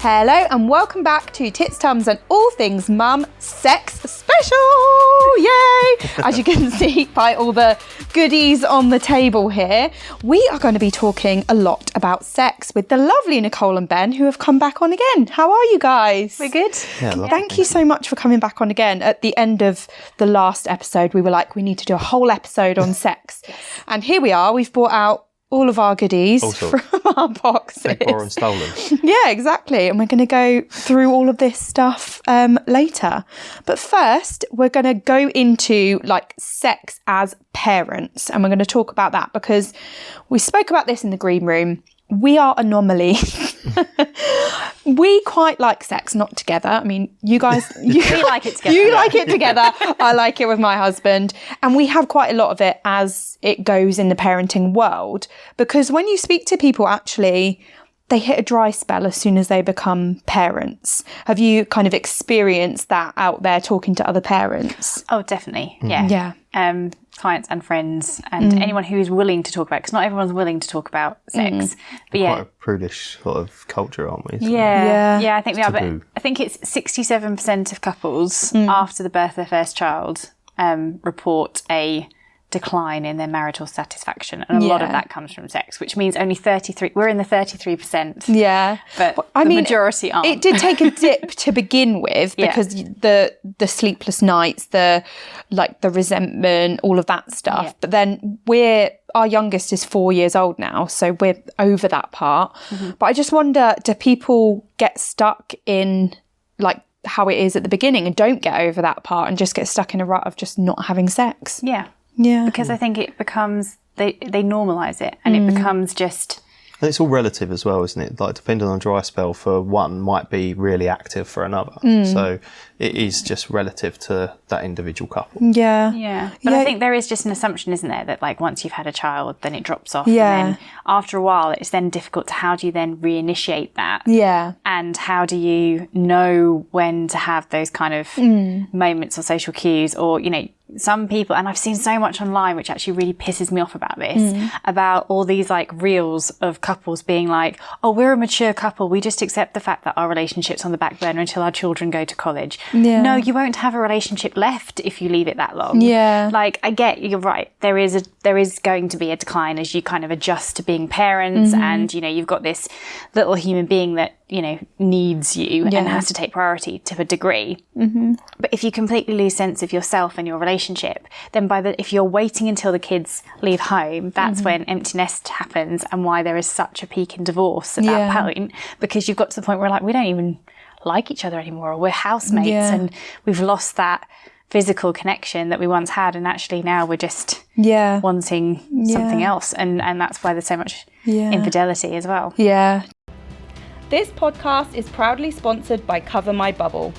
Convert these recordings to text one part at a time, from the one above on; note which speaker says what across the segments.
Speaker 1: Hello and welcome back to Tits, Tums and All Things Mum Sex Special! Yay! As you can see by all the goodies on the table here, we are going to be talking a lot about sex with the lovely Nichole and Ben, who have come back on again. How are you guys?
Speaker 2: We're good.
Speaker 3: Yeah,
Speaker 1: Thank you so much for coming back on again. At the end of the last episode, we were like, we need to do a whole episode on sex. And here we are. We've brought out all of our goodies from our boxes.
Speaker 3: Big, borrow and stolen.
Speaker 1: Yeah, exactly. And we're going to go through all of this stuff later. But first, we're going to go into like sex as parents. And we're going to talk about that because we spoke about this in the green room. We are anomalies. We quite like sex, not together. I mean, you guys...
Speaker 2: We like it together.
Speaker 1: You like it together. I like it with my husband. And we have quite a lot of it as it goes in the parenting world. Because when you speak to people, actually, they hit a dry spell as soon as they become parents. Have you kind of experienced that out there talking to other parents?
Speaker 2: Oh, definitely. Yeah.
Speaker 1: Yeah.
Speaker 2: Clients and friends and anyone who is willing to talk about it, because not everyone's willing to talk about sex. But
Speaker 3: Quite a prudish sort of culture, aren't we?
Speaker 2: Yeah, I think we are. But
Speaker 3: taboo.
Speaker 2: I think it's 67% of couples after the birth of their first child report a decline in their marital satisfaction, and a lot of that comes from sex, which means only 33. We're in the 33%.
Speaker 1: Yeah,
Speaker 2: but the majority aren't.
Speaker 1: It did take a dip to begin with because the sleepless nights, the resentment, all of that stuff. Yeah. But then our youngest is 4 years old now, so we're over that part. Mm-hmm. But I just wonder, do people get stuck in like how it is at the beginning and don't get over that part and just get stuck in a rut of just not having sex?
Speaker 2: Yeah.
Speaker 1: Yeah.
Speaker 2: Because I think it becomes, they normalise it and it becomes just...
Speaker 3: And it's all relative as well, isn't it? Like, depending on dry spell for one might be really active for another. So it is just relative to that individual couple.
Speaker 1: Yeah.
Speaker 2: Yeah. But I think there is just an assumption, isn't there, that like once you've had a child, then it drops off.
Speaker 1: Yeah.
Speaker 2: And then after a while, it's then difficult to how do you then reinitiate that?
Speaker 1: Yeah.
Speaker 2: And how do you know when to have those kind of moments or social cues, or, you know, some people, and I've seen so much online which actually really pisses me off about this, about all these like reels of couples being like, oh, we're a mature couple, we just accept the fact that our relationship's on the back burner until our children go to college.
Speaker 1: Yeah.
Speaker 2: No, you won't have a relationship left if you leave it that long.
Speaker 1: Yeah.
Speaker 2: Like, I get, you're right, there is going to be a decline as you kind of adjust to being parents, and, you know, you've got this little human being that, you know, needs you and has to take priority to a degree. But if you completely lose sense of yourself and your relationship, then if you're waiting until the kids leave home, that's when empty nest happens, and why there is such a peak in divorce at that point, because you've got to the point where like we don't even like each other anymore, or we're housemates and we've lost that physical connection that we once had, and actually now we're just wanting something else, and that's why there's so much infidelity as well.
Speaker 1: Yeah. This podcast is proudly sponsored by Cover My Bubble.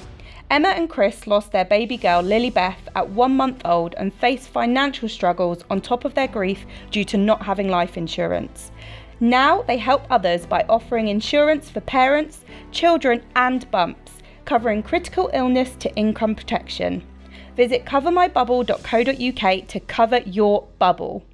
Speaker 1: Emma and Chris lost their baby girl Lily Beth at 1 month old and faced financial struggles on top of their grief due to not having life insurance. Now they help others by offering insurance for parents, children and bumps, covering critical illness to income protection. Visit covermybubble.co.uk to cover your bubble.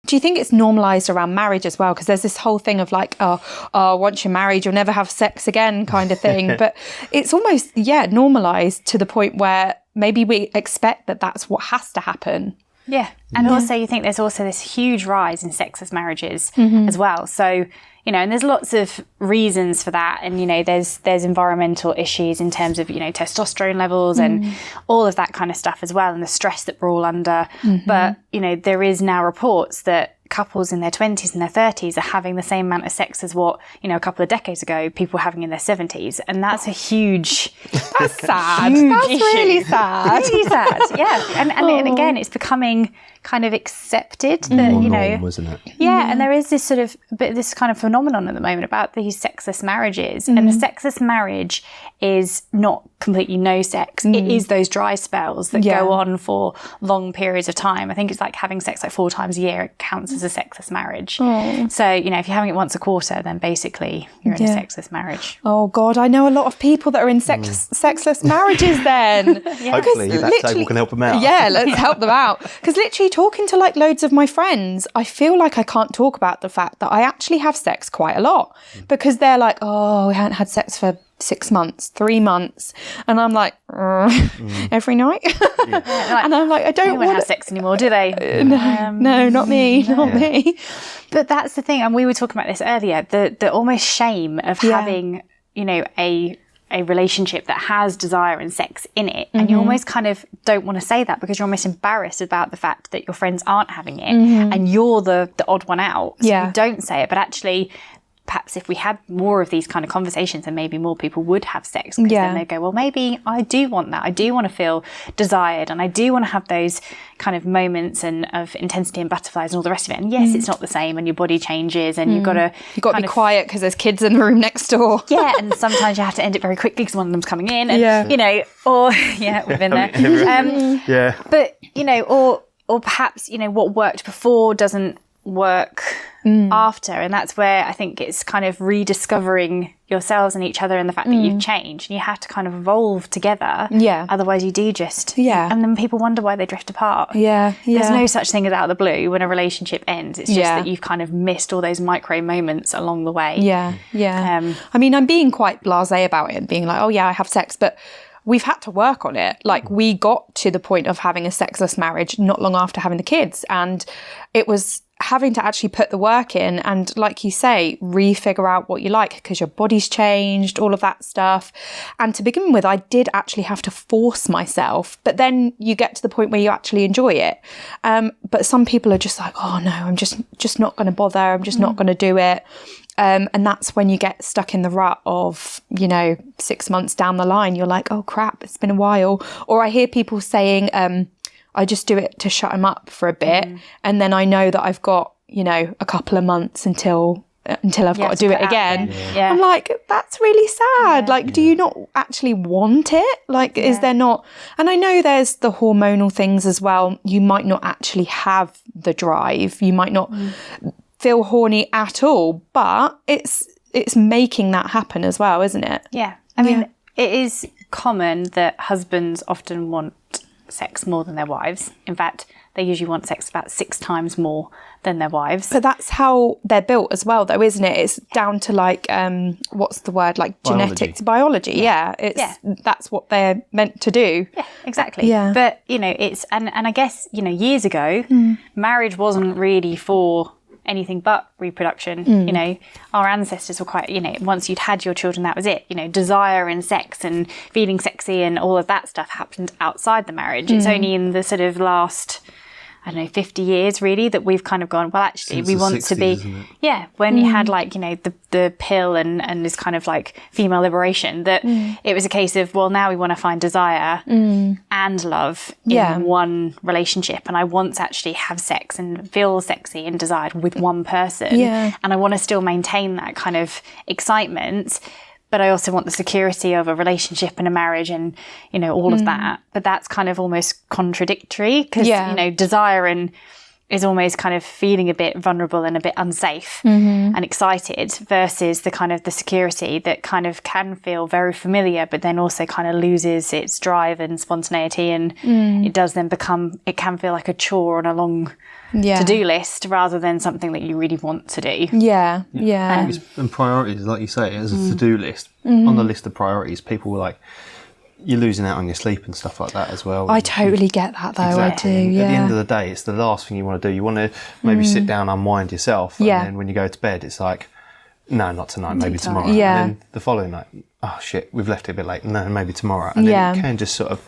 Speaker 1: Do you think it's normalised around marriage as well? Because there's this whole thing of like, oh, once you're married, you'll never have sex again kind of thing. But it's almost, normalised to the point where maybe we expect that that's what has to happen.
Speaker 2: Yeah. And also you think there's also this huge rise in sexless marriages as well. So, you know, and there's lots of reasons for that. And, you know, there's environmental issues in terms of, you know, testosterone levels and all of that kind of stuff as well, and the stress that we're all under. But, you know, there is now reports that couples in their 20s and their 30s are having the same amount of sex as what, you know, a couple of decades ago people were having in their 70s. And that's a huge...
Speaker 1: That's sad.
Speaker 2: Huge
Speaker 1: that's
Speaker 2: issue.
Speaker 1: Really sad.
Speaker 2: Really sad, yeah. And again, it's becoming kind of accepted that, you know...
Speaker 3: Norm, wasn't it?
Speaker 2: Yeah, and there is this sort of this kind of phenomenon at the moment about these sexless marriages. And a sexless marriage is not completely no sex. It is those dry spells that go on for long periods of time. I think it's like having sex like 4 times a year. It counts as a sexless marriage. So, you know, if you're having it once a quarter, then basically you're in a sexless marriage.
Speaker 1: Oh God, I know a lot of people that are in sexless marriages then.
Speaker 3: Hopefully that table can help them out.
Speaker 1: Yeah, let's help them out. Because literally talking to like loads of my friends, I feel like I can't talk about the fact that I actually have sex quite a lot, because they're like, oh, we haven't had sex for 6 months, 3 months, and I'm like, every night. And I'm like, I don't want
Speaker 2: to have sex anymore, do they?
Speaker 1: No, not me, not me.
Speaker 2: But that's the thing, and we were talking about this earlier, the almost shame of having, you know, a relationship that has desire and sex in it, and you almost kind of don't want to say that because you're almost embarrassed about the fact that your friends aren't having it, and you're the odd one out, so you don't say it. But actually, perhaps if we had more of these kind of conversations, then maybe more people would have sex, because then they go, well, maybe I do want that. I do want to feel desired, and I do want to have those kind of moments and of intensity and butterflies and all the rest of it. And yes, it's not the same, and your body changes, and you've got to
Speaker 1: be quiet because there's kids in the room next door.
Speaker 2: Yeah, and sometimes you have to end it very quickly because one of them's coming in, and you know, or we've been there. But you know, or perhaps, you know, what worked before doesn't work after, and that's where I think it's kind of rediscovering yourselves and each other and the fact that you've changed, and you have to kind of evolve together, otherwise you do just and then people wonder why they drift apart. There's no such thing as out of the blue when a relationship ends. It's just that you've kind of missed all those micro moments along the way.
Speaker 1: I mean, I'm being quite blasé about it and being like, oh yeah, I have sex, but we've had to work on it. Like, we got to the point of having a sexless marriage not long after having the kids, and it was having to actually put the work in and, like you say, re-figure out what you like, because your body's changed, all of that stuff. And to begin with, I did actually have to force myself, but then you get to the point where you actually enjoy it. But some people are just like, oh no, I'm just not going to bother, I'm just not going to do it. And that's when you get stuck in the rut of, you know, 6 months down the line, you're like, oh crap, it's been a while. Or I hear people saying, I just do it to shut him up for a bit, and then I know that I've got, you know, a couple of months until I've got to do it again. I'm like, that's really sad. Like, do you not actually want it? Like, is there not? And I know there's the hormonal things as well. You might not actually have the drive. You might not feel horny at all, but it's making that happen as well, isn't it?
Speaker 2: Yeah. I mean, it is common that husbands often want sex more than their wives. In fact, they usually want sex about 6 times more than their wives.
Speaker 1: But that's how they're built as well, though, isn't it? It's down to like, what's the word? Like genetics, biology. That's what they're meant to do.
Speaker 2: Yeah, exactly. But, you know, it's, and I guess, you know, years ago, marriage wasn't really for anything but reproduction. You know, our ancestors were quite, you know, once you'd had your children, that was it. You know, desire and sex and feeling sexy and all of that stuff happened outside the marriage. It's only in the sort of last, I don't know, 50 years really that we've kind of gone, well, actually,
Speaker 3: since
Speaker 2: we want
Speaker 3: 60s,
Speaker 2: to be, when you had like, you know, the pill and this kind of like female liberation, that it was a case of, well, now we want to find desire and love in one relationship. And I want to actually have sex and feel sexy and desired with one person. And I want to still maintain that kind of excitement, but I also want the security of a relationship and a marriage and, you know, all of that. But that's kind of almost contradictory because, you know, desire and is almost kind of feeling a bit vulnerable and a bit unsafe and excited versus the kind of the security that kind of can feel very familiar, but then also kind of loses its drive and spontaneity. And it does then become, it can feel like a chore on a long to-do list rather than something that you really want to do.
Speaker 3: And priorities, like you say, as a to-do list, on the list of priorities, people were like, you're losing out on your sleep and stuff like that as well.
Speaker 1: I totally get that though.
Speaker 3: Exactly.
Speaker 1: I do.
Speaker 3: At the end of the day, it's the last thing you want to do. You want to maybe sit down, unwind yourself, and then when you go to bed, it's like, no, not tonight, maybe tomorrow. And then the following night, oh shit, we've left it a bit late. No, maybe tomorrow. And then it can just sort of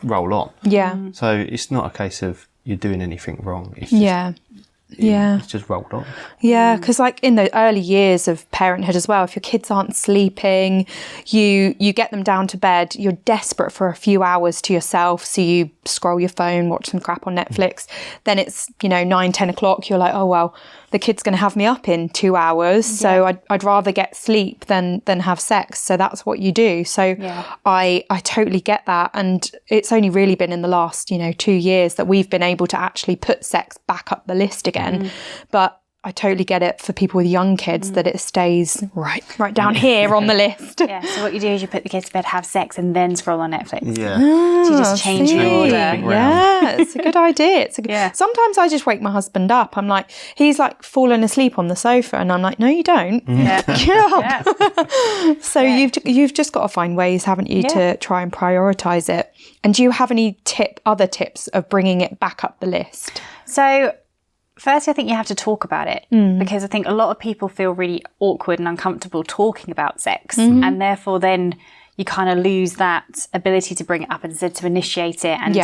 Speaker 3: roll on. So it's not a case of you're doing anything wrong. It's just, it's just rolled on.
Speaker 1: Because like in the early years of parenthood as well, if your kids aren't sleeping, you get them down to bed, you're desperate for a few hours to yourself, so you scroll your phone, watch some crap on Netflix. Then it's, you know, 9-10 o'clock, you're like, oh well, the kid's going to have me up in 2 hours. So I'd rather get sleep than have sex. So that's what you do. So I totally get that. And it's only really been in the last, 2 years that we've been able to actually put sex back up the list again. But I totally get it for people with young kids that it stays right down here on the list.
Speaker 2: Yeah, so what you do is you put the kids to bed, have sex, and then scroll on Netflix.
Speaker 3: Yeah.
Speaker 2: So you just change the order.
Speaker 1: Yeah, it's a good idea. Sometimes I just wake my husband up. I'm like, he's like falling asleep on the sofa, and I'm like, no, you don't.
Speaker 2: Yeah.
Speaker 1: Get up. So you've just got to find ways, haven't you, to try and prioritise it. And do you have any other tips of bringing it back up the list?
Speaker 2: So first, I think you have to talk about it because I think a lot of people feel really awkward and uncomfortable talking about sex, and therefore then you kind of lose that ability to bring it up and to initiate it and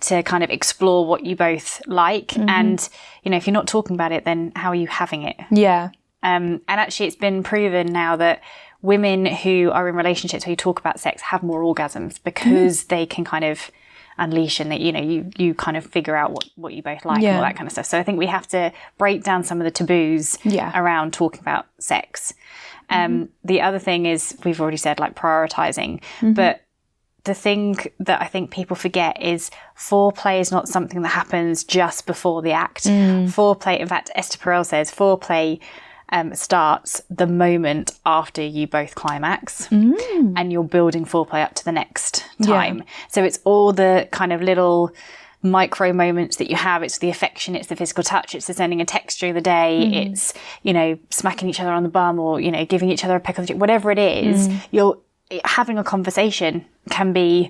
Speaker 2: to kind of explore what you both like. And, if you're not talking about it, then how are you having it?
Speaker 1: Yeah.
Speaker 2: And actually it's been proven now that women who are in relationships where you talk about sex have more orgasms because they can kind of unleash and that you kind of figure out what you both like and all that kind of stuff. So I think we have to break down some of the taboos around talking about sex. The other thing is, we've already said, like prioritizing, but the thing that I think people forget is foreplay is not something that happens just before the act. Foreplay, in fact, Esther Perel says foreplay starts the moment after you both climax and you're building foreplay up to the next time. So it's all the kind of little micro moments that you have. It's the affection, it's the physical touch, it's the sending a text during the day, it's, smacking each other on the bum or, giving each other a peck of the cheek, whatever it is, you're having a conversation can be,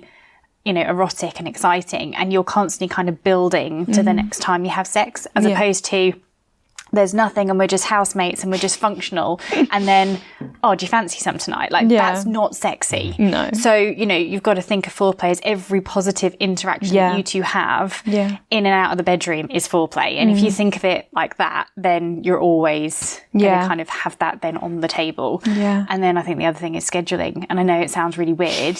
Speaker 2: erotic and exciting, and you're constantly kind of building to the next time you have sex, as opposed to there's nothing and we're just housemates and we're just functional and then, oh, do you fancy some tonight? That's not sexy.
Speaker 1: No.
Speaker 2: So, you've got to think of foreplay as every positive interaction that you two have in and out of the bedroom is foreplay. And if you think of it like that, then you're always going to kind of have that then on the table.
Speaker 1: Yeah.
Speaker 2: And then I think the other thing is scheduling. And I know it sounds really weird.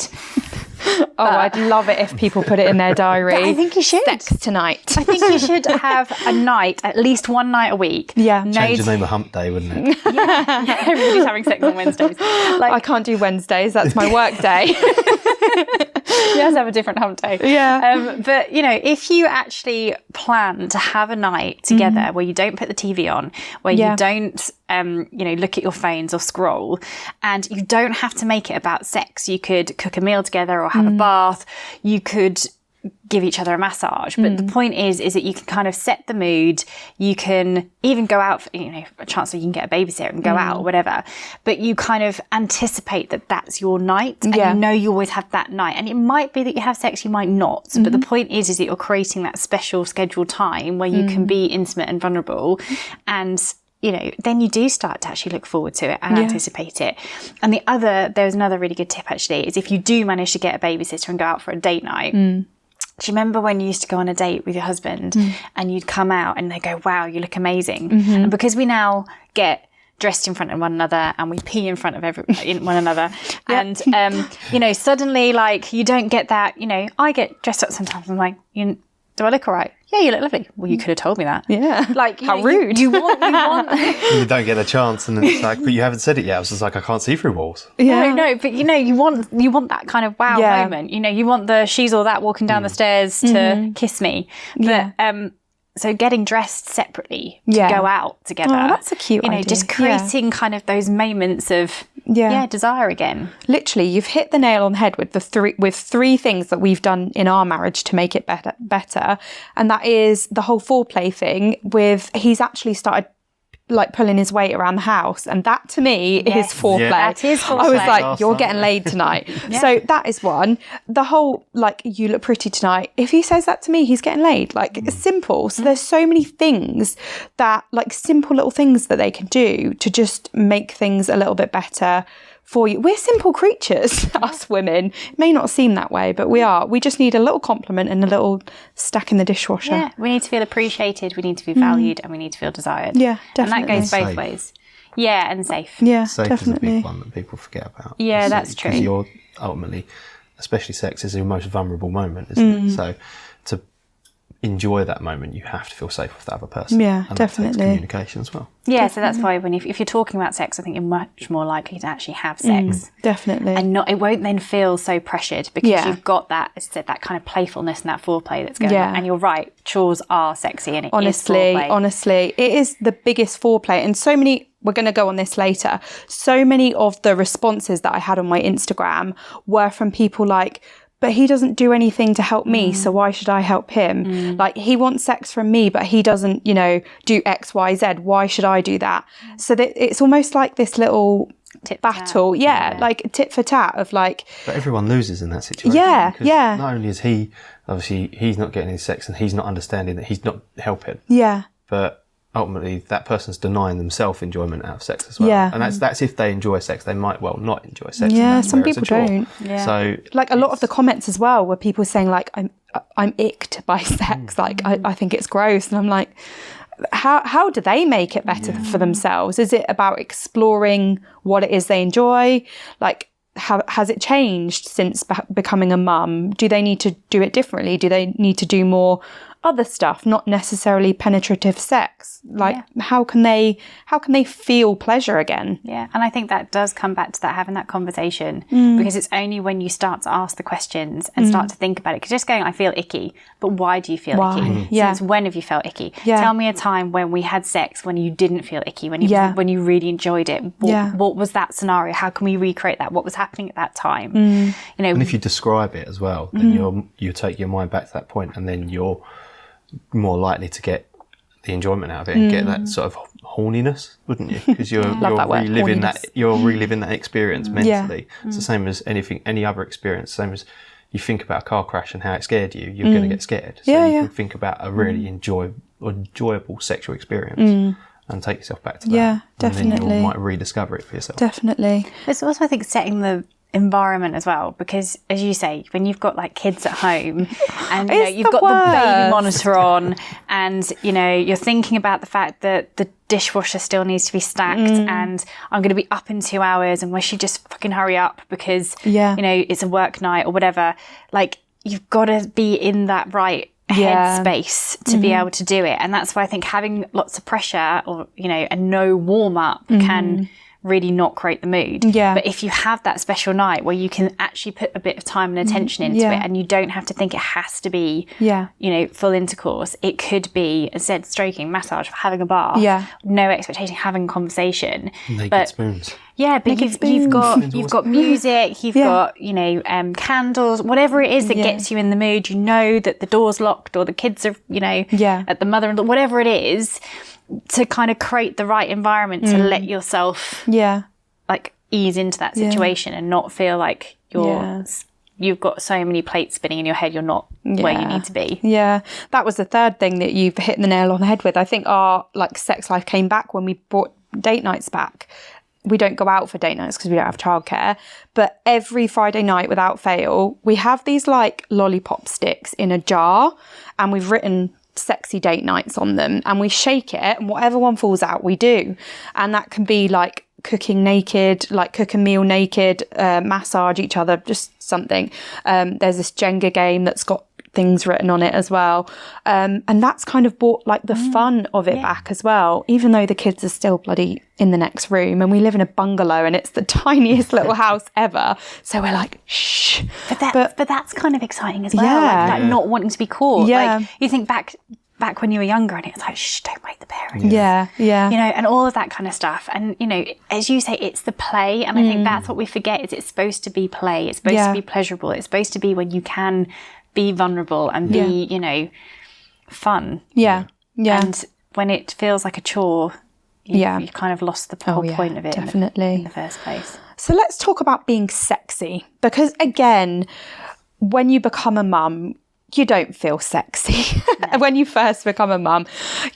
Speaker 1: I'd love it if people put it in their diary.
Speaker 2: But I think you should.
Speaker 1: Sex tonight.
Speaker 2: I think you should have a night, at least one night a week.
Speaker 1: Yeah.
Speaker 3: Change the name of Hump Day, wouldn't it?
Speaker 2: Everybody's having sex on Wednesdays.
Speaker 1: I can't do Wednesdays. That's my work day.
Speaker 2: You have to have a different hump day.
Speaker 1: Yeah.
Speaker 2: But, if you actually plan to have a night together where you don't put the TV on, where you don't, look at your phones or scroll, and you don't have to make it about sex. You could cook a meal together or have a bath. You could give each other a massage. But the point is that you can kind of set the mood. You can even go out for, a chance that you can get a babysitter and go out or whatever. But you kind of anticipate that that's your night. And you always have that night. And it might be that you have sex, you might not. But the point is that you're creating that special scheduled time where you can be intimate and vulnerable. And then you do start to actually look forward to it and anticipate it. And there's another really good tip actually, is if you do manage to get a babysitter and go out for a date night, do you remember when you used to go on a date with your husband and you'd come out and they go, wow, you look amazing. And because we now get dressed in front of one another and we pee in front of one another and, suddenly like you don't get that, I get dressed up sometimes. I'm like, do I look all right? Yeah, you look lovely. Well, you could have told me that.
Speaker 1: Yeah.
Speaker 2: Like,
Speaker 1: how rude.
Speaker 2: You want.
Speaker 3: You don't get a chance, and then it's like, but you haven't said it yet. I was just like, I can't see through walls.
Speaker 1: Yeah.
Speaker 2: No, but you want that kind of wow moment. You want the she's all that walking down the stairs to kiss me. But so getting dressed separately to go out together.
Speaker 1: Oh, that's a cute idea.
Speaker 2: Just creating kind of those moments of desire again.
Speaker 1: Literally, you've hit the nail on the head with three things that we've done in our marriage to make it better. And that is the whole foreplay thing he's actually started like pulling his weight around the house, and that to me is foreplay.
Speaker 3: Yeah.
Speaker 2: That is foreplay.
Speaker 1: I was like, you're getting laid tonight. So that is one. The whole like, you look pretty tonight, if he says that to me, he's getting laid. Like it's simple. So there's so many things that, like, simple little things that they can do to just make things a little bit better for you. We're simple creatures, us women. It may not seem that way, but we are. We just need a little compliment and a little stack in the dishwasher.
Speaker 2: Yeah, we need to feel appreciated, we need to be valued, and we need to feel desired.
Speaker 1: Yeah, definitely.
Speaker 2: And that goes both
Speaker 3: Safe.
Speaker 2: ways. Yeah, and safe.
Speaker 1: Yeah,
Speaker 3: Safe
Speaker 1: definitely.
Speaker 3: is a big one that people forget about.
Speaker 2: Yeah, that's true.
Speaker 3: Because you're ultimately, especially sex, is your most vulnerable moment, isn't it? So to enjoy that moment, you have to feel safe with the other person.
Speaker 1: Yeah,
Speaker 3: and
Speaker 1: definitely.
Speaker 3: That takes communication as well.
Speaker 2: Yeah, so that's why if you're talking about sex, I think you're much more likely to actually have sex.
Speaker 1: Definitely.
Speaker 2: And it won't then feel so pressured because you've got that, as I said, that kind of playfulness and that foreplay that's going on. And you're right, chores are sexy and it is foreplay.
Speaker 1: Honestly, it is the biggest foreplay. And so many, we're going to go on this later, so many of the responses that I had on my Instagram were from people like, but he doesn't do anything to help me, so why should I help him? Like, he wants sex from me, but he doesn't, do X, Y, Z. Why should I do that? So that it's almost like this little battle. Yeah, like tit for tat of like...
Speaker 3: But everyone loses in that situation.
Speaker 1: Yeah, yeah.
Speaker 3: Not only is he's not getting his sex and he's not understanding that he's not helping.
Speaker 1: Yeah.
Speaker 3: But ultimately that person's denying themselves enjoyment out of sex as well.
Speaker 1: Yeah.
Speaker 3: And that's if they enjoy sex. They might well not enjoy sex.
Speaker 1: Yeah, some people don't.
Speaker 2: Yeah.
Speaker 3: So
Speaker 1: like a lot of the comments as well were people saying like, I'm icked by sex. Like I think it's gross. And I'm like, how do they make it better for themselves? Is it about exploring what it is they enjoy? Like, has it changed since becoming a mum? Do they need to do it differently? Do they need to do more other stuff, not necessarily penetrative sex? Like, how can they feel pleasure again?
Speaker 2: Yeah, and I think that does come back to that, having that conversation, because it's only when you start to ask the questions and start to think about it, because just going, I feel icky, but why do you feel icky?
Speaker 1: Yeah.
Speaker 2: Since when have you felt icky?
Speaker 1: Yeah.
Speaker 2: Tell me a time when we had sex when you didn't feel icky, when you really enjoyed it. What was that scenario? How can we recreate that? What was happening at that time?
Speaker 3: And if you describe it as well, then you take your mind back to that point, and then you're more likely to get the enjoyment out of it and get that sort of horniness, wouldn't you? Because you're reliving that experience mentally. It's the same as any other experience. Same as you think about a car crash and how it scared you, you're going to get scared. So you can think about a really enjoyable sexual experience and take yourself back to that.
Speaker 1: Yeah, definitely.
Speaker 3: And then you might rediscover it for yourself.
Speaker 1: Definitely.
Speaker 2: It's also, I think, setting the environment as well, because as you say, when you've got like kids at home and you've got the baby monitor on, and you're thinking about the fact that the dishwasher still needs to be stacked and I'm going to be up in 2 hours, and why she just fucking hurry up because it's a work night or whatever. Like, you've got to be in that right headspace to be able to do it. And that's why I think having lots of pressure or and no warm up can really not create the mood.
Speaker 1: Yeah.
Speaker 2: But if you have that special night where you can actually put a bit of time and attention into it, and you don't have to think it has to be, full intercourse. It could be, as I said, stroking, massage, having a bath, no expectation, having a conversation.
Speaker 3: Naked spoons.
Speaker 2: Yeah, but you've got music, you've got candles, whatever it is that gets you in the mood. You know that the door's locked or the kids are at the mother-in-law, whatever it is, to kind of create the right environment to let yourself like ease into that situation and not feel like you've got so many plates spinning in your head, you're not where you need to be. Yeah,
Speaker 1: that was the third thing that you've hit the nail on the head with. I think our sex life came back when we brought date nights back. We don't go out for date nights because we don't have childcare, but every Friday night without fail, we have these lollipop sticks in a jar, and we've written sexy date nights on them, and we shake it, and whatever one falls out, we do. And that can be cooking naked, cook a meal naked, massage each other, just something. There's this Jenga game that's got things written on it as well, and that's kind of brought the fun of it back as well, even though the kids are still bloody in the next room, and we live in a bungalow and it's the tiniest little house ever, so we're like, shh.
Speaker 2: But that's kind of exciting as well, not wanting to be caught. You think back when you were younger, and it's like, shh, don't wake the parents. And all of that kind of stuff. And as you say, it's the play, and I think that's what we forget, is it's supposed to be play, it's supposed to be pleasurable, it's supposed to be when you can be vulnerable and be fun. And when it feels like a chore, you've kind of lost the whole point of it in the first place.
Speaker 1: So let's talk about being sexy, because again, when you become a mum, you don't feel sexy. No. When you first become a mum,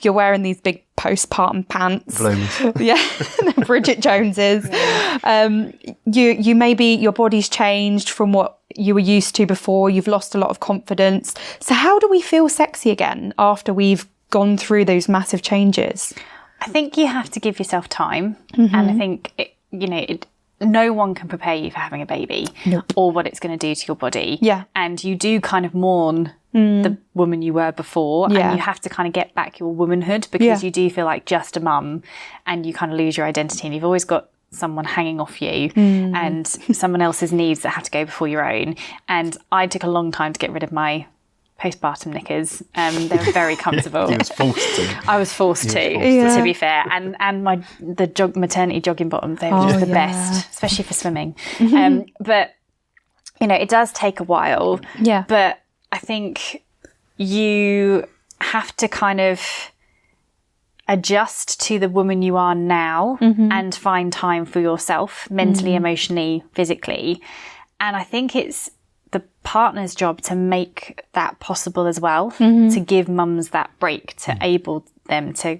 Speaker 1: you're wearing these big postpartum pants. Bridget Joneses. You maybe your body's changed from what you were used to before. You've lost a lot of confidence. So how do we feel sexy again after we've gone through those massive changes?
Speaker 2: I think you have to give yourself time, and I think no one can prepare you for having a baby or what it's going to do to your body. And you do kind of mourn the woman you were before, and you have to kind of get back your womanhood, because you do feel like just a mum, and you kind of lose your identity, and you've always got someone hanging off you and someone else's needs that have to go before your own. And I took a long time to get rid of my postpartum knickers. They were very comfortable.
Speaker 3: You was forced to.
Speaker 2: I was forced to be fair. And the maternity jogging bottoms, they were just the best, especially for swimming. But it does take a while.
Speaker 1: Yeah.
Speaker 2: But I think you have to kind of adjust to the woman you are now and find time for yourself, mentally, emotionally, physically. And I think it's the partner's job to make that possible as well, to give mums that break, to able them to,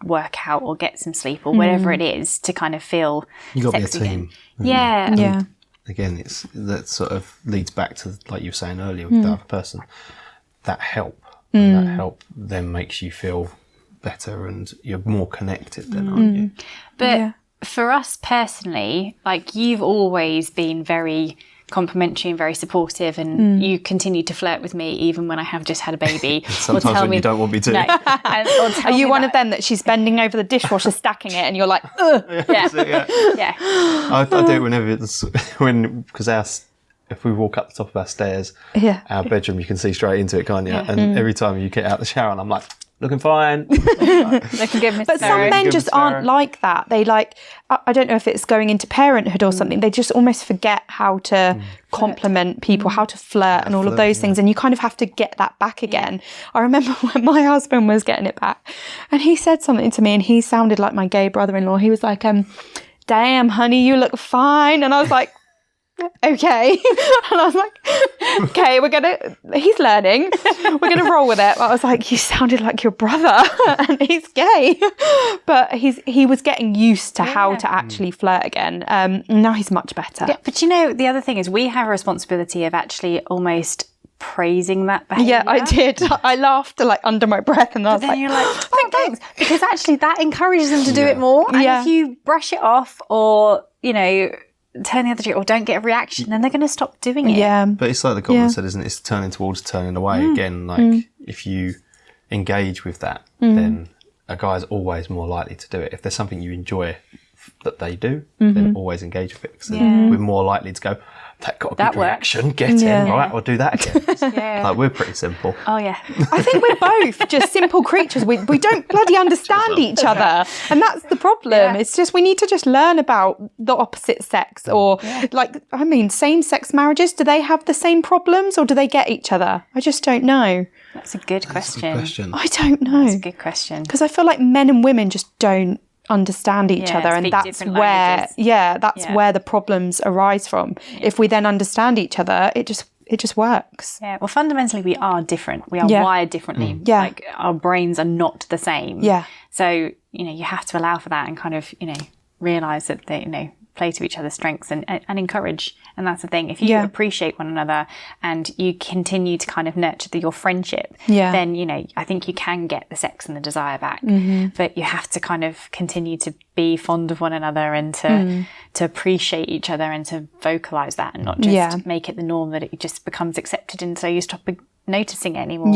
Speaker 2: work out or get some sleep or whatever it is, to kind of feel
Speaker 3: you got to be a
Speaker 2: team.
Speaker 3: Again.
Speaker 2: Yeah.
Speaker 3: Again, that sort of leads back to, like you were saying earlier, with the other person, that help. And that help then makes you feel better, and you're more connected then, aren't you?
Speaker 2: But for us personally, like, you've always been very complimentary and very supportive, and you continue to flirt with me even when I have just had a baby.
Speaker 3: Sometimes when you don't want me to.
Speaker 2: No.
Speaker 1: Are you one of them that she's bending over the dishwasher stacking it and you're like, ugh?
Speaker 2: Yeah.
Speaker 3: I do it whenever because if we walk up the top of our stairs, our bedroom, you can see straight into it, can't you? And every time you get out the shower, and I'm like, looking fine.
Speaker 2: Looking good,
Speaker 1: but some men just aren't like that. They I don't know if it's going into parenthood or something, they just almost forget how to compliment people, how to flirt and all of those things. And you kind of have to get that back again. I remember when my husband was getting it back, and he said something to me, and he sounded like my gay brother-in-law. He was like, damn, honey, you look fine. And I was like, okay. And I was like, okay, he's learning, we're gonna roll with it. But I was like, you sounded like your brother, and he's gay. But he was getting used to how to actually flirt again. Now he's much better.
Speaker 2: Yeah, but the other thing is, we have a responsibility of actually almost praising that behaviour.
Speaker 1: Yeah, I did. I laughed like under my breath, and I was
Speaker 2: then you're like, oh, thanks, because actually that encourages them to do it more. And if you brush it off, or turn the other cheek, or don't get a reaction, then they're going to stop doing it.
Speaker 1: Yeah.
Speaker 3: But it's like the goblin said, isn't it? It's turning towards turning away again. Like, if you engage with that, then a guy's always more likely to do it. If there's something you enjoy that they do, then always engage with it, because then we're more likely to go, that got a good reaction, get in, right, or do that again. Like, we're pretty simple.
Speaker 2: Oh, yeah.
Speaker 1: I think we're both just simple creatures. We don't bloody understand each other. And that's the problem. Yeah. It's just, we need to just learn about the opposite sex, or same-sex marriages. Do they have the same problems, or do they get each other? I just don't know.
Speaker 2: That's a good question.
Speaker 1: I don't know.
Speaker 2: That's a good question.
Speaker 1: Because I feel like men and women just don't understand each other, and that's where where the problems arise from. If we then understand each other, it just works.
Speaker 2: Well, fundamentally we are different. We are wired differently. Like, our brains are not the same. So you have to allow for that, and kind of realize that they play to each other's strengths, and encourage. And that's the thing. If you appreciate one another, and you continue to kind of nurture your friendship, then I think you can get the sex and the desire back. But you have to kind of continue to be fond of one another, and to appreciate each other, and to vocalize that, and not just make it the norm that it just becomes accepted, and so you stop noticing it anymore.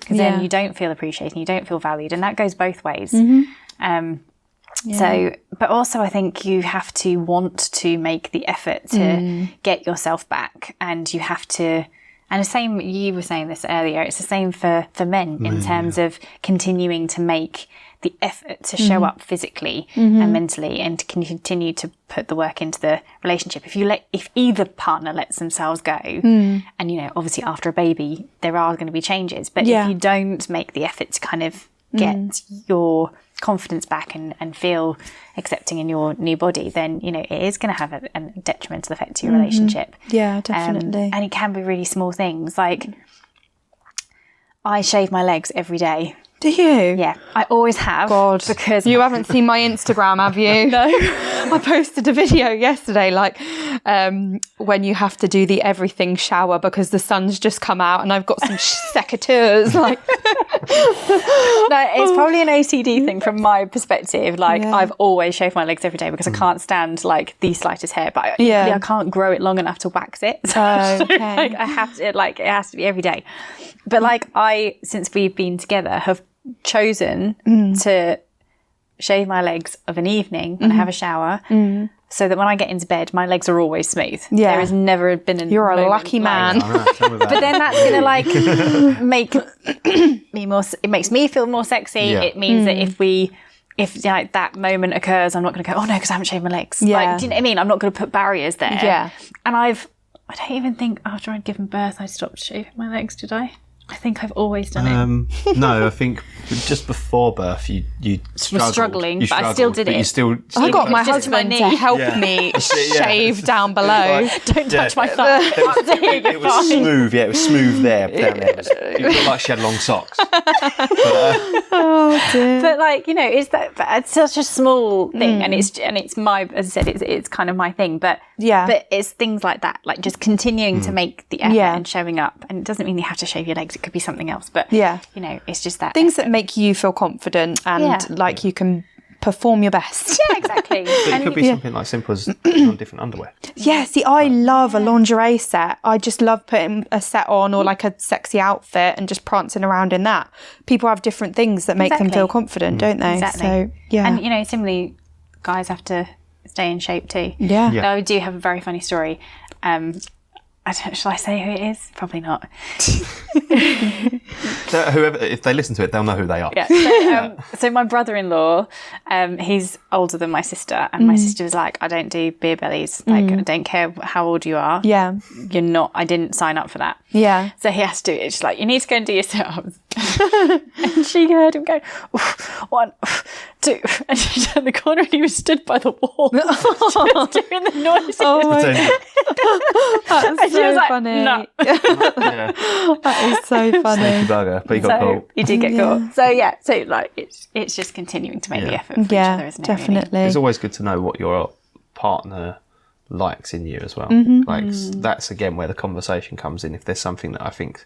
Speaker 2: Because then you don't feel appreciated, and you don't feel valued, and that goes both ways. So, but also I think you have to want to make the effort to get yourself back, and you have to, and the same, you were saying this earlier, it's the same for men in terms of continuing to make the effort to show up physically and mentally, and to continue to put the work into the relationship. If either partner lets themselves go, and obviously after a baby there are going to be changes, but if you don't make the effort to kind of get your confidence back and feel accepting in your new body, then it is going to have a detrimental effect to your relationship.
Speaker 1: Definitely.
Speaker 2: And it can be really small things, like I shave my legs every day.
Speaker 1: Do you?
Speaker 2: Yeah, I always have.
Speaker 1: God, because you haven't seen my Instagram, have you? No. I posted a video yesterday, like, when you have to do the everything shower because the sun's just come out and I've got some secateurs. Like,
Speaker 2: no, it's probably an OCD thing from my perspective. Like, I've always shaved my legs every day because I can't stand like the slightest hair, but I can't grow it long enough to wax it. So like, I have to, like, it has to be every day. But like, since we've been together, have chosen to shave my legs of an evening when I have a shower, so that when I get into bed, my legs are always smooth. There has never been a
Speaker 1: You're a lucky man.
Speaker 2: But then that's going to like make me more, it makes me feel more sexy. It means that if like that moment occurs, I'm not going to go, oh no, because I haven't shaved my legs. Like, do you know what I mean? I'm not going to put barriers there. And I don't even think after I'd given birth, I stopped shaving my legs, did I? I think I've always done it.
Speaker 3: No, I think just before birth you struggled.
Speaker 2: Was struggling, but I still did it.
Speaker 3: You still
Speaker 1: I got my husband to help me shave down below.
Speaker 2: Don't touch my thumb.
Speaker 3: It was smooth. Yeah, it was smooth there. Down there. It looked like she had long socks.
Speaker 1: Oh dear.
Speaker 2: But like, you know, it's such a small thing, and it's my, as I said, it's kind of my thing. But but it's things like that, like just continuing to make the effort and showing up. And it doesn't mean you have to shave your legs. It could be something else. But you know, it's just that
Speaker 1: things that make you feel confident and like you can perform your best.
Speaker 2: Yeah, exactly.
Speaker 3: But it could be something like simple as on different underwear.
Speaker 1: Yeah, see, I love a lingerie set. I just love putting a set on or like a sexy outfit and just prancing around in that. People have different things that make them feel confident, don't they?
Speaker 2: Exactly.
Speaker 1: So, yeah.
Speaker 2: And, you know, similarly, guys have to stay in shape too.
Speaker 1: Yeah.
Speaker 2: Though I do have a very funny story. Shall I say who it is? Probably not.
Speaker 3: Whoever, if they listen to it, they'll know who they are.
Speaker 2: Yeah. So my brother-in-law, he's older than my sister, and my sister was like, "I don't do beer bellies. Like, I don't care how old you are.
Speaker 1: Yeah.
Speaker 2: You're not. I didn't sign up for that.
Speaker 1: Yeah.
Speaker 2: So he has to do it. She's like, you need to go and do your sit-ups." And she heard him go, "Oof, 1, 2," and she turned the corner and he was stood by the wall, just doing the noises.
Speaker 1: That's so
Speaker 2: like,
Speaker 1: funny.
Speaker 2: "No."
Speaker 1: That is so funny.
Speaker 3: Sneaky bugger, but you got caught.
Speaker 2: You did get caught. So like it's just continuing to make the effort for each other, isn't it?
Speaker 1: Definitely.
Speaker 3: It's always good to know what your partner likes in you as well. Like that's again where the conversation comes in. If there's something that I think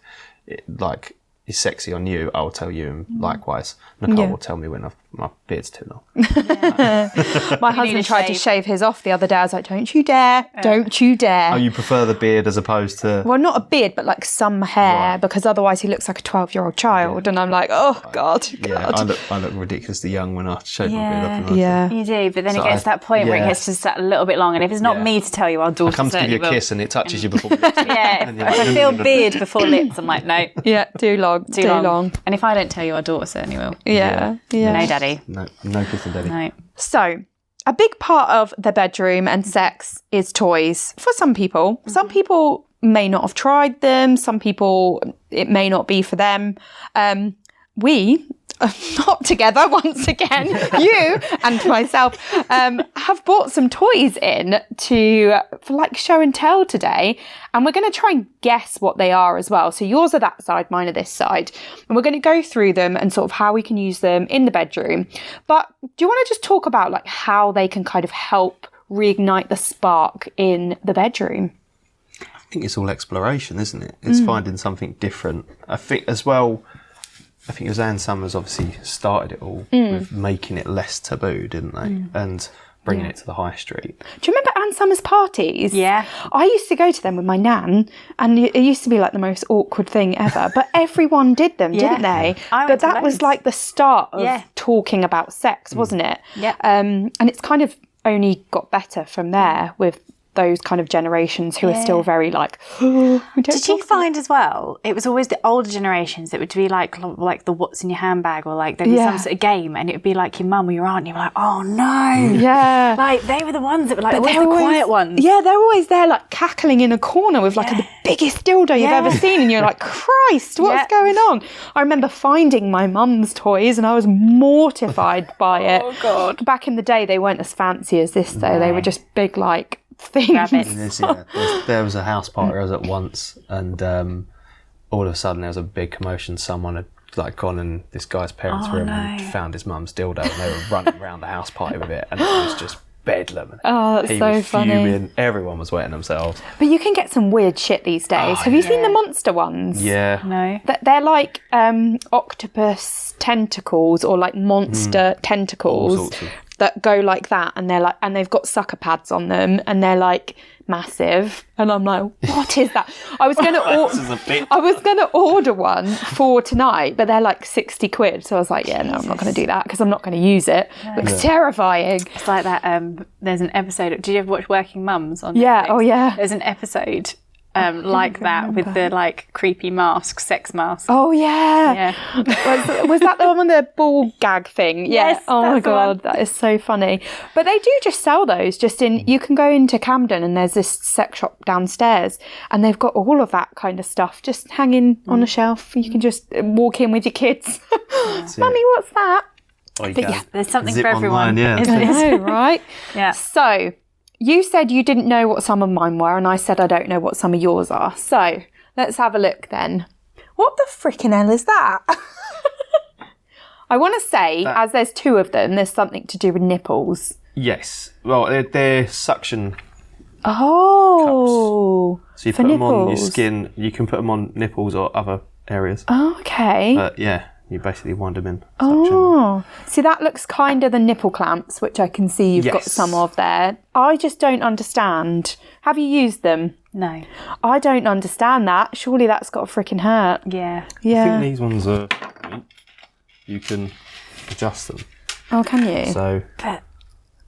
Speaker 3: like is sexy on you, I'll tell you, and likewise Nicole will tell me when my beard's too long.
Speaker 1: My husband tried to shave his off the other day. I was like, don't you dare, don't you dare.
Speaker 3: Oh, you prefer the beard as opposed to...
Speaker 1: Well, not a beard, but like some hair, because otherwise he looks like a 12-year-old child. And I'm like, oh, God.
Speaker 3: Yeah, I look ridiculously young when I shave my beard up.
Speaker 2: You do, but then it gets to that point where it gets just a little bit long. And if it's not me to tell you, our daughter
Speaker 3: comes to give you a kiss and it touches you before lips.
Speaker 2: If I feel beard before lips, I'm like, no.
Speaker 1: Yeah, too long. Too long.
Speaker 2: And if I don't tell you, our daughter certainly will.
Speaker 1: Yeah.
Speaker 2: No, daddy.
Speaker 3: No kissing daddy.
Speaker 2: No.
Speaker 1: So, a big part of the bedroom and sex is toys for some people. Some people may not have tried them. Some people, it may not be for them. We, not together once again, you and myself, have bought some toys in for like show and tell today. And we're going to try and guess what they are as well. So yours are that side, mine are this side. And we're going to go through them and sort of how we can use them in the bedroom. But do you want to just talk about like how they can kind of help reignite the spark in the bedroom?
Speaker 3: I think it's all exploration, isn't it? It's finding something different. I think as well, I think it was Anne Summers obviously started it all with making it less taboo, didn't they? And bringing it to the high street. Do
Speaker 1: you remember Anne Summers parties?
Speaker 2: Yeah.
Speaker 1: I used to go to them with my nan, and it used to be like the most awkward thing ever. But everyone did them, didn't they? But that was like the start of talking about sex, wasn't it?
Speaker 2: Yeah.
Speaker 1: And it's kind of only got better from there with those kind of generations who are still very like,
Speaker 2: Did you find as well, it was always the older generations that would be like the what's in your handbag, or like there'd be some sort of game, and it would be like your mum or your aunt, and you were like, oh no.
Speaker 1: Yeah.
Speaker 2: Like they were the ones that were like always the quiet ones.
Speaker 1: Yeah, they're always there like cackling in a corner with like the biggest dildo you've ever seen, and you're like, Christ, what's going on? I remember finding my mum's toys and I was mortified by it.
Speaker 2: Oh God.
Speaker 1: Back in the day they weren't as fancy as this though. They were just big like things.
Speaker 3: There was a house party I was at once, and all of a sudden there was a big commotion. Someone had like gone in this guy's parents' room and found his mum's dildo, and they were running around the house party with it, and it was just bedlam.
Speaker 1: Oh, that's so funny.
Speaker 3: Fuming. Everyone was wetting themselves.
Speaker 1: But you can get some weird shit these days. Have you seen the monster ones?
Speaker 3: Yeah.
Speaker 2: No.
Speaker 1: They're like octopus tentacles or like monster tentacles that go like that, and they're like, and they've got sucker pads on them, and they're like massive. And I'm like, what is that? I was going to order one for tonight, but they're like 60 quid. So I was like, yeah, no, I'm not going to do that because I'm not going to use it. It looks terrifying.
Speaker 2: It's like that. There's an episode. Did you ever watch Working Mums on Netflix?
Speaker 1: Yeah. Oh yeah.
Speaker 2: There's an episode like that with the like creepy masks, sex masks.
Speaker 1: Oh yeah. Was that the one with the ball gag thing? Yeah.
Speaker 2: Yes,
Speaker 1: oh my
Speaker 2: that's the
Speaker 1: god,
Speaker 2: one.
Speaker 1: that is so funny. But they do just sell those. Just in, you can go into Camden and there's this sex shop downstairs, and they've got all of that kind of stuff just hanging on a shelf. You can just walk in with your kids. Mummy, what's that?
Speaker 3: But
Speaker 2: Yeah, there's something for everyone.
Speaker 3: Online, yeah.
Speaker 2: isn't
Speaker 1: I
Speaker 2: there?
Speaker 1: know, right?
Speaker 2: Yeah.
Speaker 1: So, you said you didn't know what some of mine were, and I said I don't know what some of yours are. So, let's have a look then. What the frickin' hell is that? I want to say, as there's two of them, there's something to do with nipples.
Speaker 3: Yes. Well, they're suction.
Speaker 1: Oh.
Speaker 3: Cups. So you put them on your skin. You can put them on nipples or other areas.
Speaker 1: Oh, okay.
Speaker 3: But yeah, you basically wind them in. Suction.
Speaker 1: Oh, see, that looks kind of the nipple clamps, which I can see you've got some of there. I just don't understand. Have you used them?
Speaker 2: No.
Speaker 1: I don't understand that. Surely that's got to freaking hurt.
Speaker 2: Yeah.
Speaker 1: Yeah.
Speaker 3: I think these ones are. You can adjust them.
Speaker 1: Oh, can you?
Speaker 3: So.
Speaker 2: But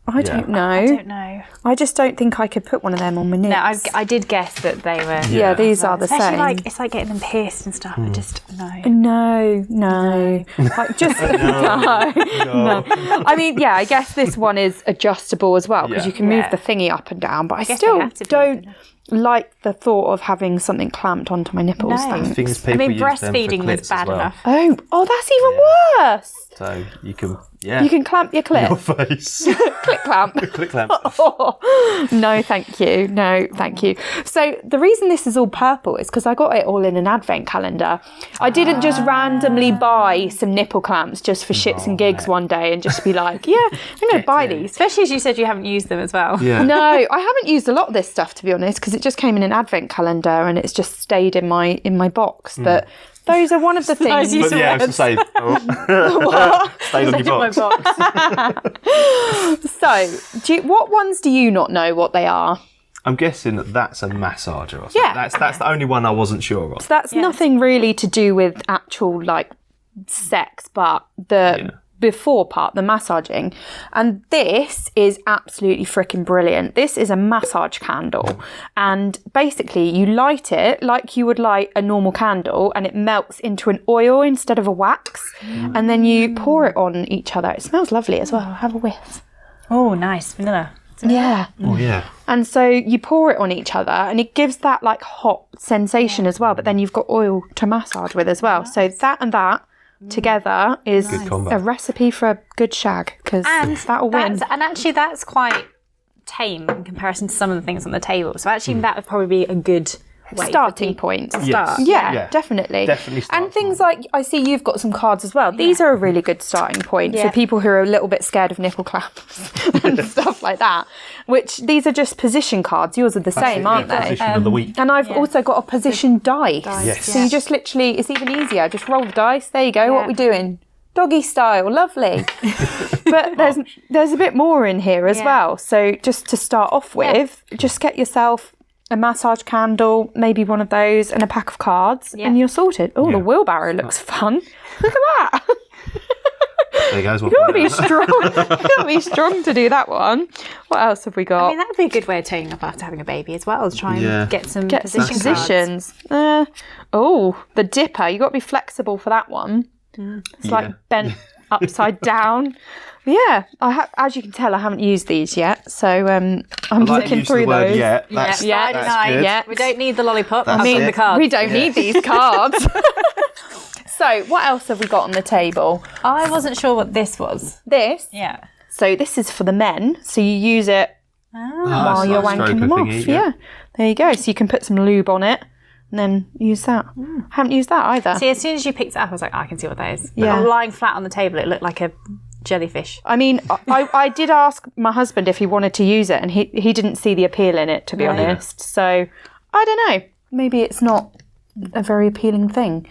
Speaker 1: I don't know.
Speaker 2: I don't know.
Speaker 1: I just don't think I could put one of them on my nips.
Speaker 2: No, I did guess that they were.
Speaker 1: Yeah, these are the
Speaker 2: Especially
Speaker 1: same.
Speaker 2: like it's like getting them pierced and stuff. I just no.
Speaker 1: No. Like just no. I mean, yeah, I guess this one is adjustable as well because you can move the thingy up and down. But I still don't like the thought of having something clamped onto my nipples.
Speaker 2: No.
Speaker 1: Thanks.
Speaker 2: I mean, breastfeeding was bad enough.
Speaker 1: Oh, that's even worse.
Speaker 3: So you can,
Speaker 1: You can clamp your clit.
Speaker 3: Your face.
Speaker 1: Click clamp.
Speaker 3: Click clamp.
Speaker 1: No, thank you. No, thank you. So the reason this is all purple is because I got it all in an advent calendar. I didn't just randomly buy some nipple clamps just for shits and gigs one day and just be like, yeah, I'm going to buy these.
Speaker 2: Especially as you said you haven't used them as well.
Speaker 3: Yeah.
Speaker 1: No, I haven't used a lot of this stuff, to be honest, because it just came in an advent calendar and it's just stayed in my box. But those are one of the things.
Speaker 3: But yeah, I was going to say, stayed on your box.
Speaker 1: So, what ones do you not know what they are?
Speaker 3: I'm guessing that's a massager or something.
Speaker 1: Yeah.
Speaker 3: That's the only one I wasn't sure of.
Speaker 1: So that's nothing really to do with actual like sex, but the before part, the massaging. And this is absolutely freaking brilliant. This is a massage candle, and basically you light it like you would light a normal candle, and it melts into an oil instead of a wax, and then you pour it on each other. It smells lovely as well. Have a whiff.
Speaker 2: Oh, nice. Vanilla.
Speaker 1: Yeah.
Speaker 3: Oh yeah.
Speaker 1: And so you pour it on each other and it gives that like hot sensation as well, but then you've got oil to massage with as well. So that and that together is
Speaker 3: combo.
Speaker 1: a recipe for a good shag, because that'll win.
Speaker 2: And actually that's quite tame in comparison to some of the things on the table. So actually that would probably be a good way
Speaker 1: starting point
Speaker 2: to start.
Speaker 1: Yeah, definitely. And things like, I see you've got some cards as well. These are a really good starting point for people who are a little bit scared of nipple clamps and stuff like that, which these are just position cards. Yours are the same, aren't they?
Speaker 3: Position of the week.
Speaker 1: And I've also got a position dice.
Speaker 3: Yes.
Speaker 1: So you just literally, it's even easier. Just roll the dice. There you go. What are we doing? Doggy style. Lovely. But there's a bit more in here as well. So just to start off with, just get yourself a massage candle, maybe one of those, and a pack of cards, and you're sorted. Oh, the wheelbarrow looks fun. Look at that.
Speaker 3: There goes.
Speaker 1: You've got to be strong. You've got to be strong to do that one. What else have we got?
Speaker 2: I mean, that would be a good way of toning up after having a baby as well, to try and get some
Speaker 1: positions. Oh, the dipper. You've got to be flexible for that one. It's like bent upside down. Yeah, as you can tell, I haven't used these yet, so I'm looking through those.
Speaker 3: That's good.
Speaker 1: Yeah.
Speaker 2: We don't need the lollipop.
Speaker 1: The cards. We don't need these cards. So, what else have we got on the table?
Speaker 2: I wasn't sure what this was.
Speaker 1: This?
Speaker 2: Yeah.
Speaker 1: So this is for the men. So you use it while you're wanking them off. Yeah. There you go. So you can put some lube on it and then use that. I haven't used that either.
Speaker 2: See, as soon as you picked it up, I was like, I can see what that is.
Speaker 1: Yeah.
Speaker 2: But lying flat on the table, it looked like a jellyfish.
Speaker 1: I mean, I did ask my husband if he wanted to use it, and he didn't see the appeal in it, to be honest. So, I don't know. Maybe it's not a very appealing thing.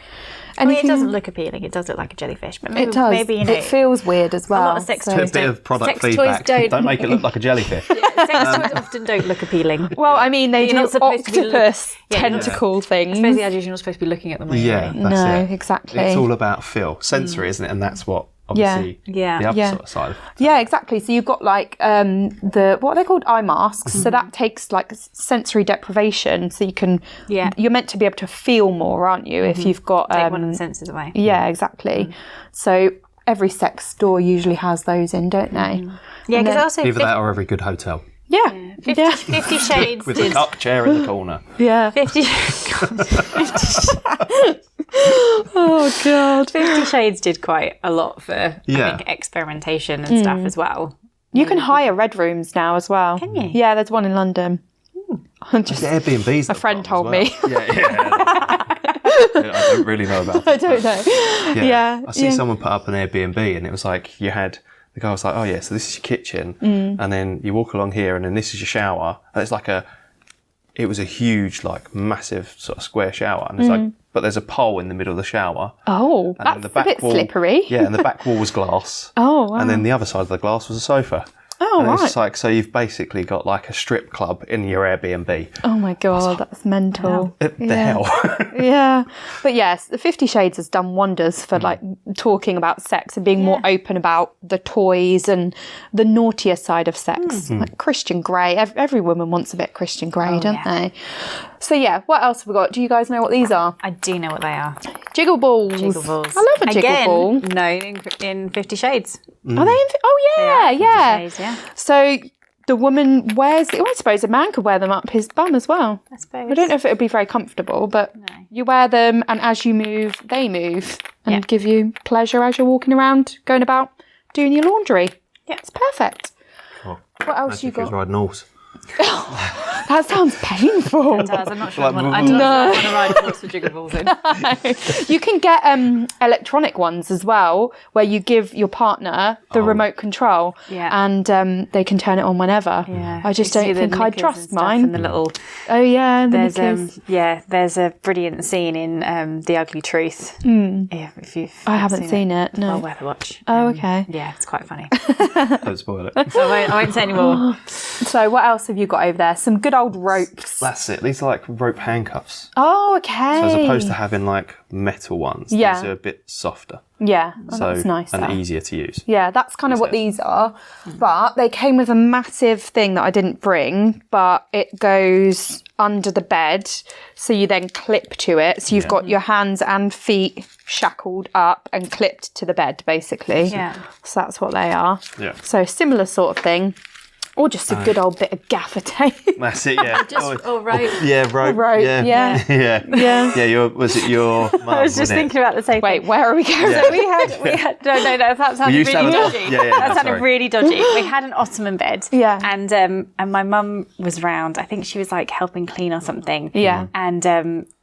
Speaker 2: It doesn't look appealing. It does look like a jellyfish, but maybe,
Speaker 1: it does.
Speaker 2: Maybe,
Speaker 1: it feels weird as well.
Speaker 2: A lot of sex toys
Speaker 3: a bit of product feedback. Don't make it look like a jellyfish.
Speaker 2: Sex toys often don't look appealing.
Speaker 1: Well, I mean, they do octopus tentacle things.
Speaker 2: I suppose the idea is you're not supposed to be looking at them.
Speaker 1: Exactly.
Speaker 3: It's all about feel, sensory, isn't it? And that's what obviously the other sort of side.
Speaker 1: Yeah, exactly. So you've got like what are they called? Eye masks. So that takes like sensory deprivation. So you can you're meant to be able to feel more, aren't you? If you've got
Speaker 2: take one of the senses away.
Speaker 1: Yeah, exactly. So every sex store usually has those in, don't they?
Speaker 2: Yeah, because also
Speaker 3: either that or every good hotel.
Speaker 1: Yeah.
Speaker 2: 50 Shades
Speaker 3: with a cup chair in the corner.
Speaker 1: Yeah.
Speaker 2: 50
Speaker 1: Oh God.
Speaker 2: 50 Shades did quite a lot for I think, experimentation and stuff as well.
Speaker 1: You can hire red rooms now as well.
Speaker 2: Can you?
Speaker 1: Yeah, there's one in London.
Speaker 3: Just Airbnbs.
Speaker 1: A friend told me.
Speaker 3: I don't really know about it.
Speaker 1: I don't know. Yeah.
Speaker 3: I see someone put up an Airbnb and it was like you had the guy was like, oh yeah, so this is your kitchen and then you walk along here and then this is your shower. And it's like it was a huge, like massive sort of square shower. And it's like, but there's a pole in the middle of the shower.
Speaker 1: Oh,
Speaker 3: and
Speaker 1: that's
Speaker 3: the back
Speaker 1: a bit
Speaker 3: wall,
Speaker 1: slippery.
Speaker 3: Yeah, and the back wall was glass.
Speaker 1: Oh, wow.
Speaker 3: And then the other side of the glass was a sofa.
Speaker 1: Oh,
Speaker 3: and
Speaker 1: right.
Speaker 3: it's like, so you've basically got like a strip club in your Airbnb.
Speaker 1: Oh my God, that's mental.
Speaker 3: The hell?
Speaker 1: Yeah. But yes, the 50 Shades has done wonders for like talking about sex and being more open about the toys and the naughtier side of sex. Like Christian Grey. Every woman wants a bit Christian Grey, don't they? So yeah, what else have we got? Do you guys know what these are?
Speaker 2: I do know what they are.
Speaker 1: Jiggle balls.
Speaker 2: Jiggle balls.
Speaker 1: I love a jiggle ball.
Speaker 2: No, in 50 Shades.
Speaker 1: Are they in? Oh yeah.
Speaker 2: 50 Shades, yeah.
Speaker 1: So the woman wears. I suppose a man could wear them up his bum as well.
Speaker 2: I suppose.
Speaker 1: I don't know if it would be very comfortable, but you wear them, and as you move, they move and give you pleasure as you're walking around, going about, doing your laundry. Yeah, it's perfect.
Speaker 3: Cool.
Speaker 1: What else you got?
Speaker 3: Riding horse.
Speaker 1: That sounds painful.
Speaker 2: It does. I'm not sure.
Speaker 3: Like,
Speaker 2: I don't want to ride a horse with jiggle balls in.
Speaker 1: You can get electronic ones as well, where you give your partner the remote control, and they can turn it on whenever.
Speaker 2: Yeah.
Speaker 1: I just don't think I'd trust mine.
Speaker 2: And the little.
Speaker 1: Oh yeah,
Speaker 2: there's there's a brilliant scene in The Ugly Truth. Yeah, if you've
Speaker 1: I haven't seen it. No.
Speaker 2: Well worth a watch.
Speaker 1: Oh okay.
Speaker 2: Yeah, it's quite funny.
Speaker 3: Don't spoil it.
Speaker 2: I won't say any more.
Speaker 1: So what else have you got over there? Some good old ropes.
Speaker 3: That's it. These are like rope handcuffs.
Speaker 1: Oh, okay.
Speaker 3: So as opposed to having like metal ones, these are a bit softer.
Speaker 1: Yeah, that's nice.
Speaker 3: And easier to use.
Speaker 1: Yeah, that's kind of what these are. But they came with a massive thing that I didn't bring, but it goes under the bed. So you then clip to it. So you've got your hands and feet shackled up and clipped to the bed, basically.
Speaker 2: Yeah.
Speaker 1: So that's what they are.
Speaker 3: Yeah.
Speaker 1: So similar sort of thing. Or just a good old bit of gaffer tape.
Speaker 3: That's it, yeah.
Speaker 2: Rope.
Speaker 3: Rope.
Speaker 1: Rope,
Speaker 3: Yeah. Was it your mum?
Speaker 2: I was just thinking about the same.
Speaker 1: Wait, where are we going?
Speaker 2: So we had no, that sounded really dodgy. That sounded really dodgy. We had an ottoman bed.
Speaker 1: Yeah.
Speaker 2: And my mum was around. I think she was like helping clean or something.
Speaker 1: Yeah.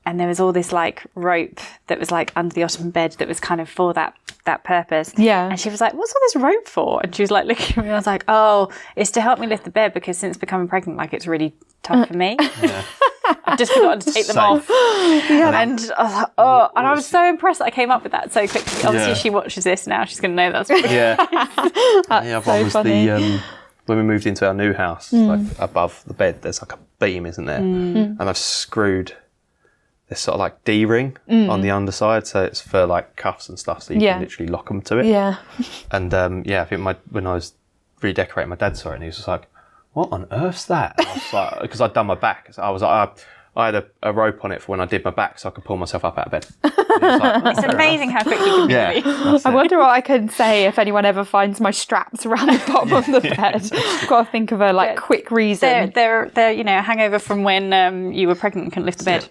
Speaker 2: And there was all this like rope that was like under the ottoman bed that was kind of for that purpose.
Speaker 1: Yeah.
Speaker 2: And she was like, what's all this rope for? And she was like looking at me, I was like, oh, it's to help me lift the bed because since becoming pregnant, like it's really tough for me. Yeah. I've just forgotten to take them off. Yeah. And I was like, oh, and I was so impressed that I came up with that so quickly. Obviously, if she watches this now, she's going to know that's really
Speaker 1: That's so funny.
Speaker 3: When we moved into our new house, like above the bed, there's like a beam, isn't there? And I've screwed this sort of like D-ring on the underside, so it's for like cuffs and stuff, so you can literally lock them to it.
Speaker 1: Yeah.
Speaker 3: And I think when I was redecorating, my dad saw it and he was just like, "What on earth's that?" And I was like, because I'd done my back, so I was like, I had a rope on it for when I did my back, so I could pull myself up out of bed.
Speaker 2: It's amazing how quickly you can move.
Speaker 1: I wonder what I can say if anyone ever finds my straps around the bottom of the bed. I've got to think of a quick reason.
Speaker 2: They're a hangover from when you were pregnant and couldn't lift the bed.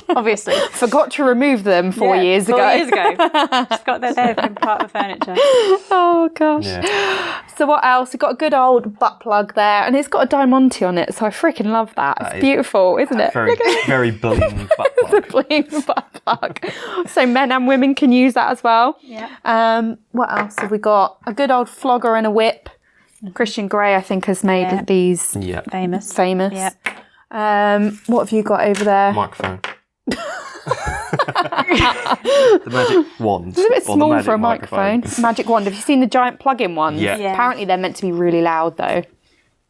Speaker 2: Obviously.
Speaker 1: Forgot to remove them 4 years ago.
Speaker 2: 4 years ago. Just got they've been part of the furniture.
Speaker 1: Oh, gosh.
Speaker 3: Yeah.
Speaker 1: So what else? We've got a good old butt plug there, and it's got a diamante on it, so I freaking love that. It's beautiful, isn't it?
Speaker 3: Very, very bling butt plug.
Speaker 1: Bling butt fuck? So men and women can use that as well.
Speaker 2: Yeah.
Speaker 1: What else have we got? A good old flogger and a whip. Christian Grey, I think, has made these
Speaker 2: famous.
Speaker 1: Yeah. What have you got over there?
Speaker 3: Microphone. The magic wand.
Speaker 1: It's a bit small for a microphone. Magic wand. Have you seen the giant plug-in ones?
Speaker 3: Yeah.
Speaker 1: Apparently they're meant to be really loud though.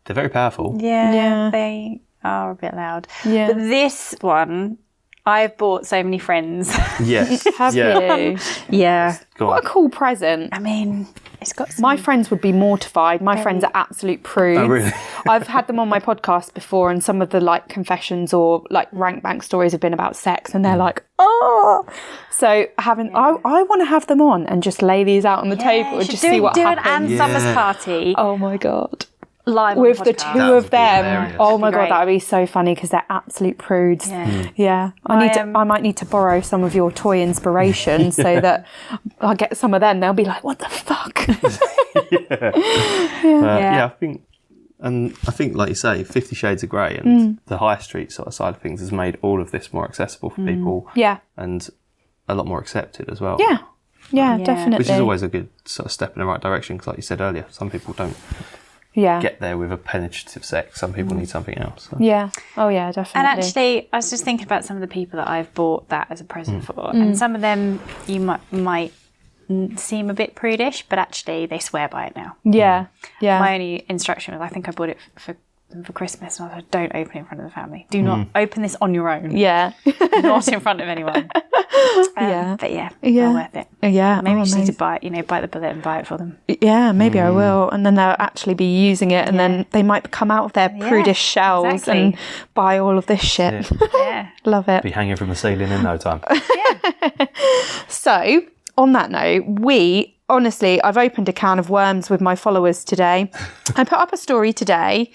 Speaker 3: They're very powerful.
Speaker 2: Yeah, they are a bit loud.
Speaker 1: Yeah.
Speaker 2: But this one, I've bought so many friends.
Speaker 3: Yes.
Speaker 1: Have you?
Speaker 2: Yeah.
Speaker 1: What a cool present.
Speaker 2: I mean, it's got some...
Speaker 1: My friends would be mortified. My friends are absolute prudes.
Speaker 3: Oh, really?
Speaker 1: I've had them on my podcast before, and some of the like confessions or like rank bank stories have been about sex, and they're like, oh. So I want to have them on and just lay these out on the table and just see what happens.
Speaker 2: Do an Ann Summers party.
Speaker 1: Oh my God.
Speaker 2: Live
Speaker 1: with
Speaker 2: on
Speaker 1: the
Speaker 2: podcast.
Speaker 1: two of them.
Speaker 3: Hilarious.
Speaker 1: Oh my God,
Speaker 2: great.
Speaker 1: that would be so funny because they're absolute prudes.
Speaker 2: Yeah.
Speaker 1: I might need to borrow some of your toy inspiration so that I'll get some of them. They'll be like, what the fuck?
Speaker 3: I think, like you say, 50 Shades of Grey and the high street sort of side of things has made all of this more accessible for people.
Speaker 1: Yeah.
Speaker 3: And a lot more accepted as well.
Speaker 1: Yeah, definitely.
Speaker 3: Which is always a good sort of step in the right direction because, like you said earlier, some people don't get there with a penetrative sex. Some people need something else. So.
Speaker 1: Yeah. Oh, yeah, definitely.
Speaker 2: And actually, I was just thinking about some of the people that I've bought that as a present for. And some of them you might seem a bit prudish, but actually they swear by it now.
Speaker 1: Yeah.
Speaker 2: My only instruction was, I think I bought it for Christmas, and I was like, don't open it in front of the family. Do not open this on your own.
Speaker 1: Yeah.
Speaker 2: Not in front of anyone. But well worth it.
Speaker 1: Yeah.
Speaker 2: Maybe you just need to bite the bullet and buy it for them.
Speaker 1: Yeah, maybe I will. And then they'll actually be using it, and then they might come out of their prudish shells and buy all of this shit.
Speaker 2: Yeah.
Speaker 1: Love it.
Speaker 3: Be hanging from the ceiling in no time.
Speaker 1: So, on that note, honestly, I've opened a can of worms with my followers today. I put up a story today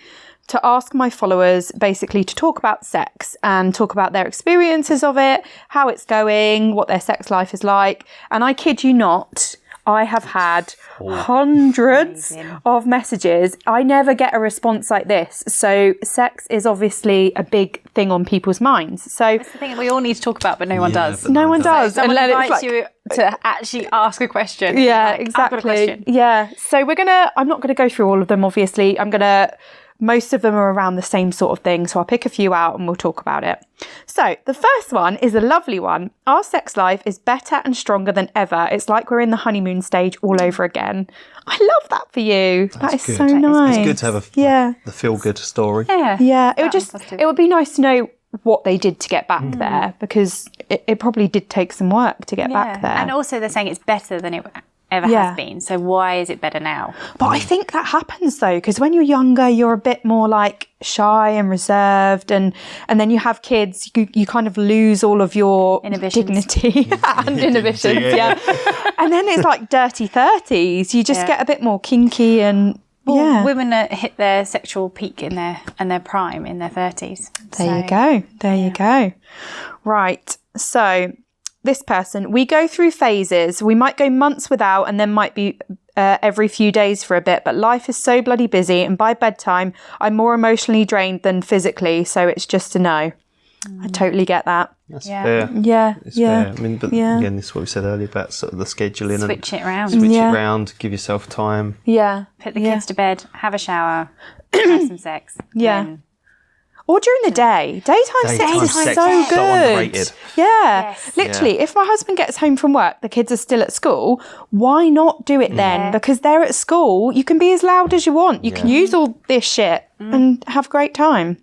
Speaker 1: to ask my followers basically to talk about sex and talk about their experiences of it, how it's going, what their sex life is like. And I kid you not, I have had hundreds of messages. I never get a response like this. So sex is obviously a big thing on people's minds. So
Speaker 2: that's the thing that we all need to talk about, but no one does.
Speaker 1: No one does.
Speaker 2: Someone
Speaker 1: and
Speaker 2: invites you to actually ask a question.
Speaker 1: Yeah,
Speaker 2: like,
Speaker 1: exactly.
Speaker 2: I've got a question.
Speaker 1: Yeah. So I'm not going to go through all of them, obviously. Most of them are around the same sort of thing, so I'll pick a few out and we'll talk about it. So the first one is a lovely one. Our sex life is better and stronger than ever. It's like we're in the honeymoon stage all over again. I love that for you. That is so nice.
Speaker 3: It's good to have the feel-good story.
Speaker 1: Yeah. It would be nice to know what they did to get back there, because it probably did take some work to get back there.
Speaker 2: And also they're saying it's better than it ever has been. So why is it better now?
Speaker 1: But I think that happens though, because when you're younger, you're a bit more like shy and reserved, and then you have kids, you kind of lose all of your dignity and inhibitions. And then it's like dirty 30s. You just get a bit more kinky and
Speaker 2: women hit their sexual peak in their prime in their 30s.
Speaker 1: There you go. Right. So this person, we go through phases. We might go months without, and then might be every few days for a bit, but life is so bloody busy, and by bedtime I'm more emotionally drained than physically, so it's just a no. I totally get that.
Speaker 3: That's fair. It's fair. I mean, but again, this is what we said earlier about sort of the scheduling.
Speaker 2: Switch it
Speaker 3: around, give yourself time.
Speaker 2: Put the kids to bed, have a shower, have some sex.
Speaker 1: Or during the day. Daytime sex is so good.
Speaker 3: So underrated.
Speaker 1: Literally, if my husband gets home from work, the kids are still at school, why not do it then? Because they're at school, you can be as loud as you want. You can use all this shit and have a great time.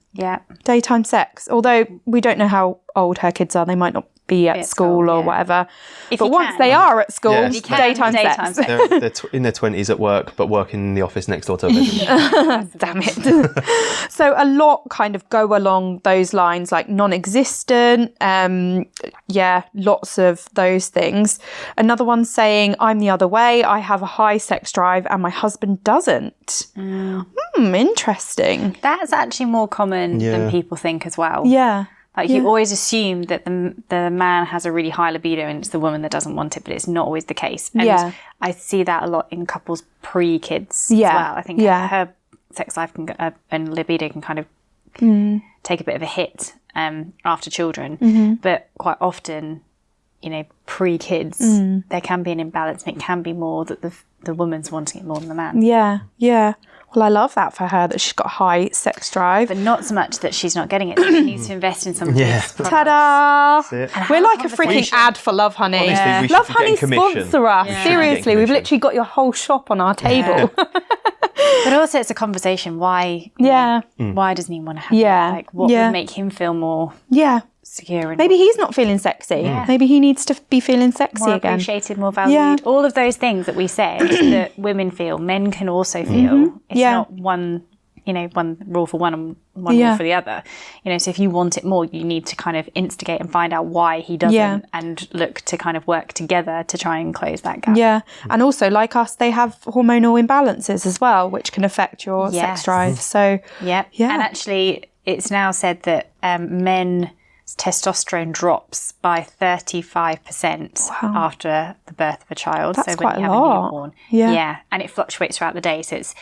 Speaker 1: Daytime sex. Although we don't know how old her kids are. They might not be at school or whatever. But once they are at school, daytime sex.
Speaker 3: They're in their 20s at work, but working in the office next door to a bedroom.
Speaker 1: Damn it. So a lot kind of go along those lines, like non-existent. Lots of those things. Another one saying, I'm the other way. I have a high sex drive and my husband doesn't. Interesting.
Speaker 2: That's actually more common than people think as well. Like you always assume that the man has a really high libido and it's the woman that doesn't want it, but it's not always the case. And I see that a lot in couples pre-kids as well. I think her sex life and libido can kind of take a bit of a hit after children, but quite often pre-kids, there can be an imbalance, and it can be more that the woman's wanting it more than the man.
Speaker 1: Yeah, yeah. Well, I love that for her, that she's got high sex drive.
Speaker 2: But not so much that she's not getting it. She needs to invest in some of these products.
Speaker 1: Ta-da! We're like a freaking ad for Love Honey.
Speaker 3: Honestly,
Speaker 1: Love Honey, sponsor us.
Speaker 3: Yeah.
Speaker 1: Seriously, we've literally got your whole shop on our table.
Speaker 2: But also it's a conversation. Why doesn't he want to have it? Like, what would make him feel more secure? And
Speaker 1: maybe he's not feeling sexy. Yeah. Maybe he needs to be feeling sexy
Speaker 2: more
Speaker 1: again.
Speaker 2: Appreciated, more valued. Yeah. All of those things that we said that women feel, men can also feel. It's not one rule for one and one rule for the other. So if you want it more, you need to kind of instigate and find out why he doesn't, and look to kind of work together to try and close that gap.
Speaker 1: Yeah, and also, like us, they have hormonal imbalances as well, which can affect your sex drive. So
Speaker 2: and actually, it's now said that men's testosterone drops by 35% after the birth of a child.
Speaker 1: That's
Speaker 2: so when
Speaker 1: quite
Speaker 2: you have
Speaker 1: a lot.
Speaker 2: a newborn, and it fluctuates throughout the day. So it's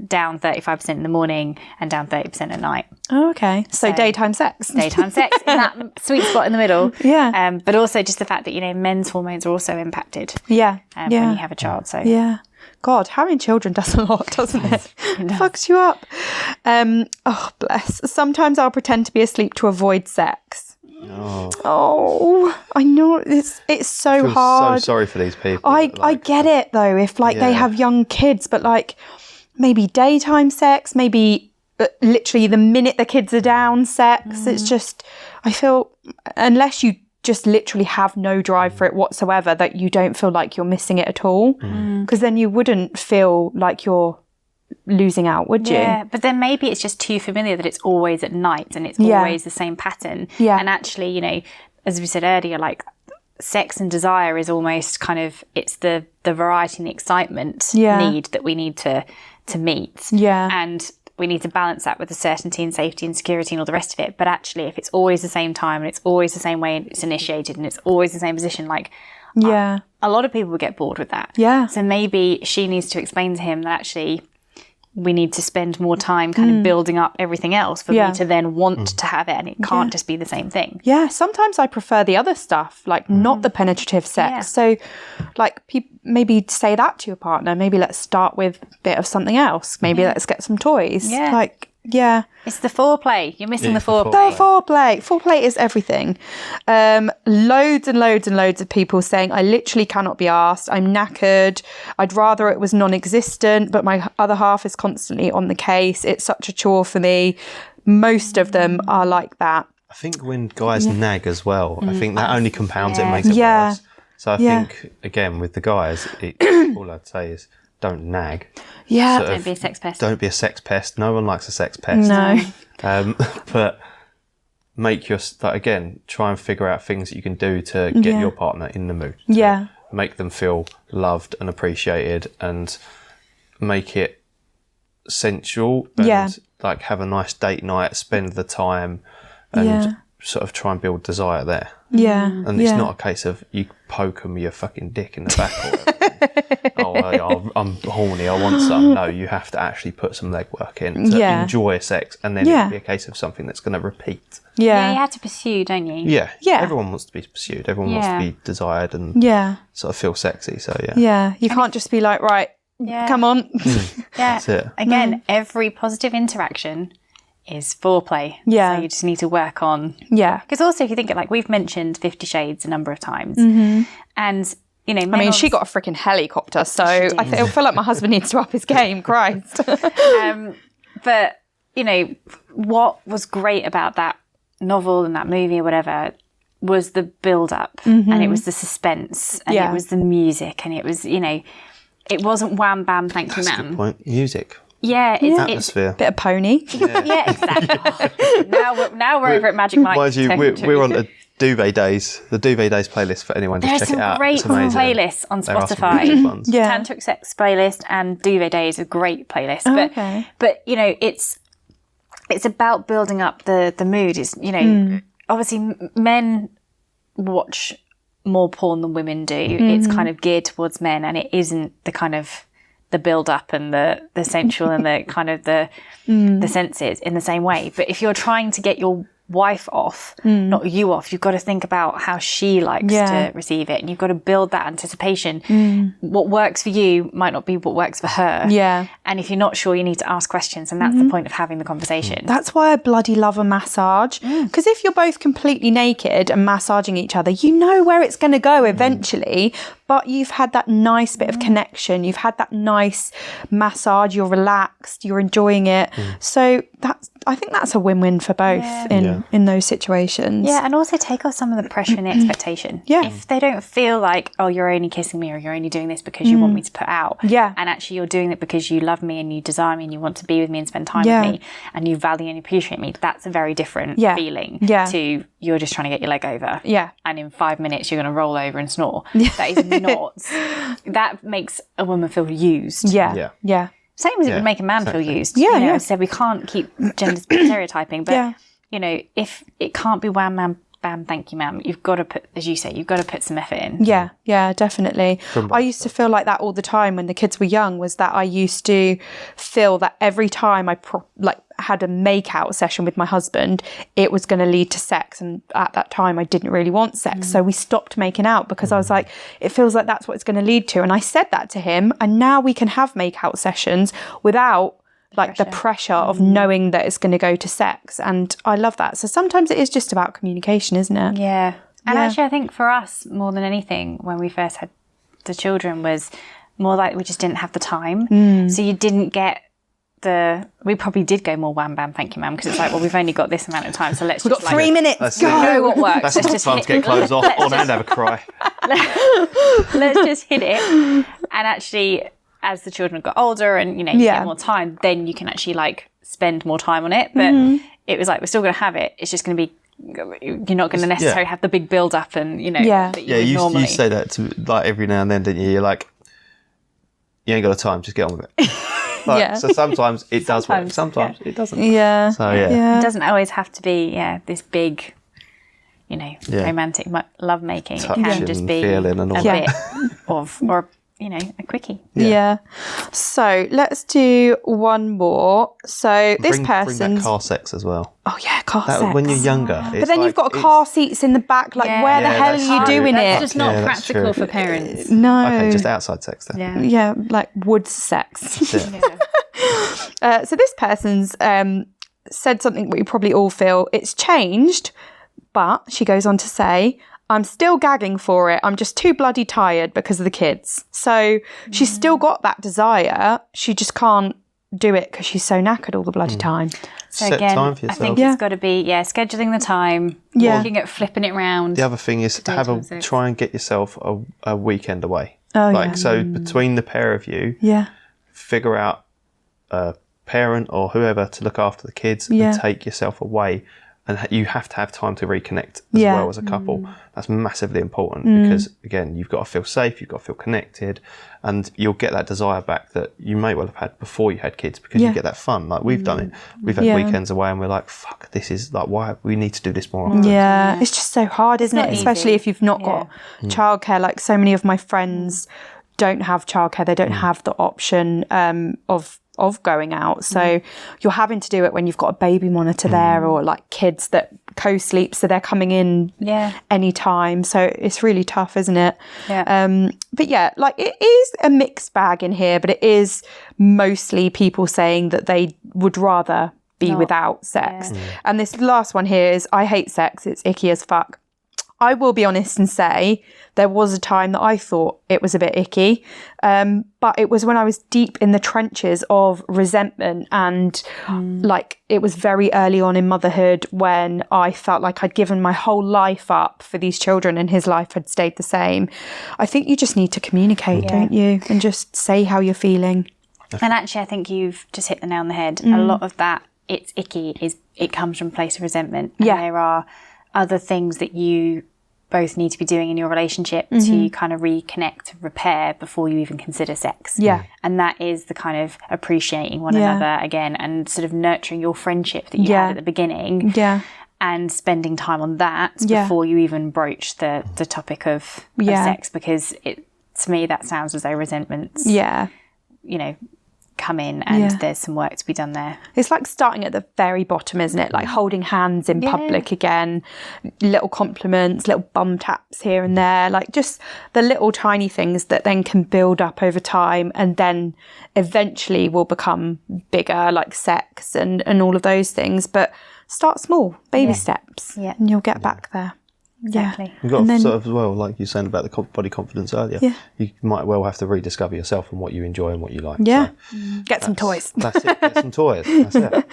Speaker 2: down 35% in the morning and down 30% at night.
Speaker 1: Oh, okay. So daytime sex.
Speaker 2: Daytime sex in that sweet spot in the middle.
Speaker 1: Yeah.
Speaker 2: But also just the fact that, men's hormones are also impacted.
Speaker 1: When
Speaker 2: you have a child. So
Speaker 1: God, having children does a lot, doesn't it? It fucks you up. Oh, bless. Sometimes I'll pretend to be asleep to avoid sex. Oh, I know, it's so hard.
Speaker 3: So sorry for these people.
Speaker 1: I get it though, if they have young kids, but maybe daytime sex, maybe literally the minute the kids are down sex. It's just, I feel, unless you just literally have no drive for it whatsoever, that you don't feel like you're missing it at all, because then you wouldn't feel like you're losing out, would you?
Speaker 2: Yeah, but then maybe it's just too familiar that it's always at night and it's always the same pattern. Yeah. And actually, as we said earlier, like, sex and desire is almost kind of, it's the variety and the excitement need that we need to meet. Yeah. And we need to balance that with the certainty and safety and security and all the rest of it. But actually, if it's always the same time and it's always the same way and it's initiated and it's always the same position, a lot of people would get bored with that. Yeah. So maybe she needs to explain to him that actually we need to spend more time kind of building up everything else for me to then want to have it, and it can't just be the same thing. Yeah,
Speaker 1: sometimes I prefer the other stuff, not the penetrative sex. Yeah. So maybe say that to your partner. Maybe let's start with a bit of something else. Maybe let's get some toys. Yeah.
Speaker 2: It's the foreplay. You're missing the foreplay.
Speaker 1: The foreplay. Foreplay is everything. Loads and loads and loads of people saying, I literally cannot be asked. I'm knackered. I'd rather it was non-existent, but my other half is constantly on the case. It's such a chore for me. Most of them are like that.
Speaker 3: I think when guys nag as well, I think that only compounds it and makes it worse. So I think, again, with the guys, all I'd say is, don't nag.
Speaker 2: Yeah. Don't be a sex pest.
Speaker 3: Don't be a sex pest. No one likes a sex pest.
Speaker 1: No.
Speaker 3: But make again, try and figure out things that you can do to get your partner in the mood. Make them feel loved and appreciated, and make it sensual, and have a nice date night, spend the time, and sort of try and build desire there. Yeah. And it's not a case of you poke them with your fucking dick in the back or whatever. I'm horny, I want some. No, you have to actually put some legwork in to enjoy sex, and then it'll be a case of something that's going to repeat.
Speaker 2: Yeah, you have to pursue, don't you?
Speaker 3: Yeah. Everyone wants to be pursued. Everyone wants to be desired and sort of feel sexy. So
Speaker 1: you can't just be like, right, come on.
Speaker 3: That's it.
Speaker 2: Again, every positive interaction is foreplay. Yeah. So you just need to work on. Yeah. Because also, if you think it, we've mentioned 50 Shades a number of times, and
Speaker 1: she got a freaking helicopter, so I feel like my husband needs to up his game. Christ.
Speaker 2: But what was great about that novel and that movie or whatever was the build-up, and it was the suspense, and it was the music, and it was it wasn't wham bam thank you ma'am.
Speaker 3: That's a good point. Music.
Speaker 2: Yeah,
Speaker 3: atmosphere.
Speaker 1: Bit of Pony.
Speaker 2: Yeah, exactly. Now we're over at Magic Mike.
Speaker 3: Mind you, we're on the Duvet Days playlist for anyone to check it out.
Speaker 2: There's some great playlists on Spotify. Tantric Sex playlist and Duvet Days are great playlists. But it's about building up the mood. Is obviously men watch more porn than women do. It's kind of geared towards men, and it isn't the kind of the build up and the sensual and the kind of the senses in the same way. But if you're trying to get your wife off, not you off. You've got to think about how she likes to receive it, and you've got to build that anticipation. What works for you might not be what works for her.
Speaker 1: Yeah.
Speaker 2: And if you're not sure, you need to ask questions, and that's the point of having the conversation.
Speaker 1: That's why I bloody love a massage, because if you're both completely naked and massaging each other, you know where it's going to go eventually, but you've had that nice bit of connection, you've had that nice massage, you're relaxed, you're enjoying it. So I think that's a win-win for both in those situations.
Speaker 2: Yeah, and also take off some of the pressure and the expectation.
Speaker 1: Yeah.
Speaker 2: If they don't feel like, oh, you're only kissing me, or you're only doing this because you want me to put out.
Speaker 1: Yeah.
Speaker 2: And actually you're doing it because you love me and you desire me and you want to be with me and spend time with me and you value and appreciate me, that's a very different feeling to you're just trying to get your leg over.
Speaker 1: Yeah.
Speaker 2: And in 5 minutes you're going to roll over and snore. That is not, that makes a woman feel used.
Speaker 1: Yeah.
Speaker 2: Same as it would make a man feel used.
Speaker 1: Yeah,
Speaker 2: So we can't keep gender stereotyping, but you know, if it can't be wham, bam, thank you, ma'am, you've got to put, as you say, you've got to put some effort in.
Speaker 1: Yeah, definitely. I used to feel like that all the time when the kids were young, was that I used to feel that every time I had a make-out session with my husband, it was going to lead to sex. And at that time, I didn't really want sex. So we stopped making out because I was like, it feels like that's what it's going to lead to. And I said that to him. And now we can have make-out sessions without the pressure of knowing that it's going to go to sex. And I love that. So sometimes it is just about communication, isn't it?
Speaker 2: Yeah. And actually, I think for us, more than anything, when we first had the children, was more like we just didn't have the time. So you didn't get we probably did go more wham bam thank you ma'am, because it's like, well, we've only got this amount of time, so let's
Speaker 1: we've got 3 minutes,
Speaker 2: go. What works?
Speaker 3: That's just fun to get clothes off on and have a cry.
Speaker 2: Let's just hit it. And actually, as the children got older and you get more time, then you can actually spend more time on it. But it was like, we're still going to have it, it's just going to be, you're not going to necessarily have the big build up and that you normally.
Speaker 3: You say that to every now and then, didn't you? You're like, you ain't got the time, just get on with it. So sometimes it does work, sometimes it doesn't. So
Speaker 2: it doesn't always have to be this big romantic love making. It can just be a bit of, or a quickie.
Speaker 1: So let's do one more. So this person,
Speaker 3: bring back car sex as well.
Speaker 1: Oh yeah, car sex.
Speaker 3: When you're younger,
Speaker 1: but then you've got car seats in the back. Where the hell are you doing it?
Speaker 2: It's just not practical for parents.
Speaker 1: No.
Speaker 3: Okay, just outside sex then.
Speaker 1: Yeah, like woods sex. So this person's said something we probably all feel. It's changed, but she goes on to say, I'm still gagging for it. I'm just too bloody tired because of the kids. So she's still got that desire. She just can't do it because she's so knackered all the bloody time.
Speaker 2: So again, I think it's got to be scheduling the time, looking at flipping it around.
Speaker 3: The other thing is try and get yourself a weekend away. So between the pair of you, figure out a parent or whoever to look after the kids and take yourself away. And you have to have time to reconnect as well as a couple. That's massively important because, again, you've got to feel safe, you've got to feel connected, and you'll get that desire back that you may well have had before you had kids because you get that fun. Like we've done it. We've had weekends away and we're like, fuck, this is why we need to do this more often.
Speaker 1: Yeah, it's just so hard, isn't it? Especially if you've not got childcare. Like so many of my friends don't have childcare. They don't have the option of going out, so you're having to do it when you've got a baby monitor there, or kids that co-sleep, so they're coming in anytime. So it's really tough, isn't it? But it is a mixed bag in here, but it is mostly people saying that they would rather be without sex. And this last one here is, I hate sex, it's icky as fuck. I will be honest and say there was a time that I thought it was a bit icky, but it was when I was deep in the trenches of resentment and it was very early on in motherhood when I felt like I'd given my whole life up for these children and his life had stayed the same. I think you just need to communicate, don't you? And just say how you're feeling.
Speaker 2: And actually, I think you've just hit the nail on the head. A lot of that, it's icky, it comes from a place of resentment. And there are other things that you both need to be doing in your relationship to kind of reconnect, repair before you even consider sex. And that is the kind of appreciating one another again and sort of nurturing your friendship that you had at the beginning. And spending time on that before you even broach the topic of sex, because to me that sounds as though resentment's come in, and there's some work to be done there.
Speaker 1: It's like starting at the very bottom, isn't it? Like holding hands in public again, little compliments, little bum taps here and there, like just the little tiny things that then can build up over time and then eventually will become bigger, like sex and all of those things. But start small, baby steps, and you'll get back there.
Speaker 2: Exactly.
Speaker 3: You've got to sort of, as well, like you were saying about the body confidence earlier, you might well have to rediscover yourself and what you enjoy and what you like.
Speaker 1: Yeah. So get some toys.
Speaker 3: That's it. Get some toys. That's it.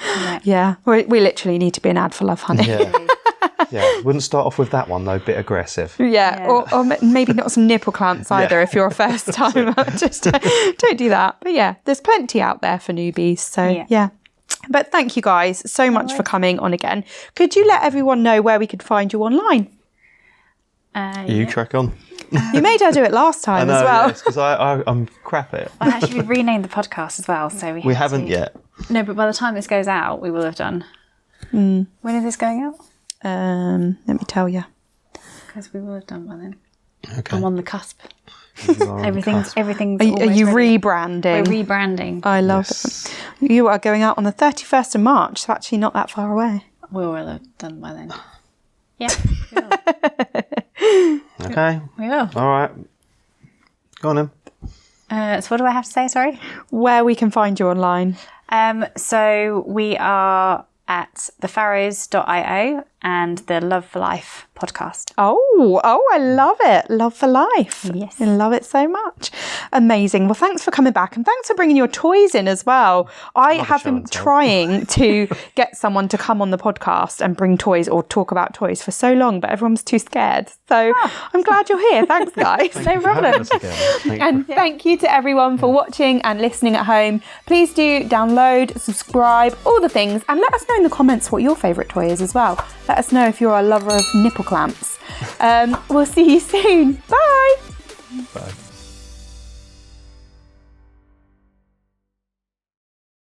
Speaker 1: Yeah. We literally need to be an ad for Love, honey.
Speaker 3: Yeah. Wouldn't start off with that one, though. Bit aggressive.
Speaker 1: Yeah. Or maybe not some nipple clamps either if you're a first timer. Just don't do that. But yeah, there's plenty out there for newbies. So yeah. But thank you guys so much for coming on again. Could you let everyone know where we could find you online?
Speaker 3: You crack on.
Speaker 1: You made her do it last time as well.
Speaker 3: Because I'm crap at it.
Speaker 2: Well, actually, we've renamed the podcast as well, so we
Speaker 3: haven't yet.
Speaker 2: No, but by the time this goes out, we will have done. When is this going out?
Speaker 1: Let me tell you.
Speaker 2: Because we will have done by then.
Speaker 3: Okay.
Speaker 2: I'm on the cusp.
Speaker 3: Everything's.
Speaker 2: Are
Speaker 1: you
Speaker 2: ready.
Speaker 1: rebranding?
Speaker 2: We're rebranding.
Speaker 1: I love it. You are going out on the 31st of March, so actually not that far away.
Speaker 2: We will have done by then. Yeah, we will.
Speaker 3: Okay.
Speaker 2: We will.
Speaker 3: All right. Go on then.
Speaker 2: So what do I have to say, sorry?
Speaker 1: Where we can find you online.
Speaker 2: So we are at thefarrows.io and the Love for Life podcast.
Speaker 1: Oh, I love it. Love for Life.
Speaker 2: Yes.
Speaker 1: I love it so much. Amazing. Well, thanks for coming back and thanks for bringing your toys in as well. I have been trying to get someone to come on the podcast and bring toys or talk about toys for so long, but everyone's too scared. So I'm glad you're here. Thanks, guys.
Speaker 3: No problem.
Speaker 1: Thank you to everyone for watching and listening at home. Please do download, subscribe, all the things, and let us know in the comments what your favourite toy is as well. Let us know if you're a lover of nipple clamps. We'll see you soon. Bye.
Speaker 3: Bye.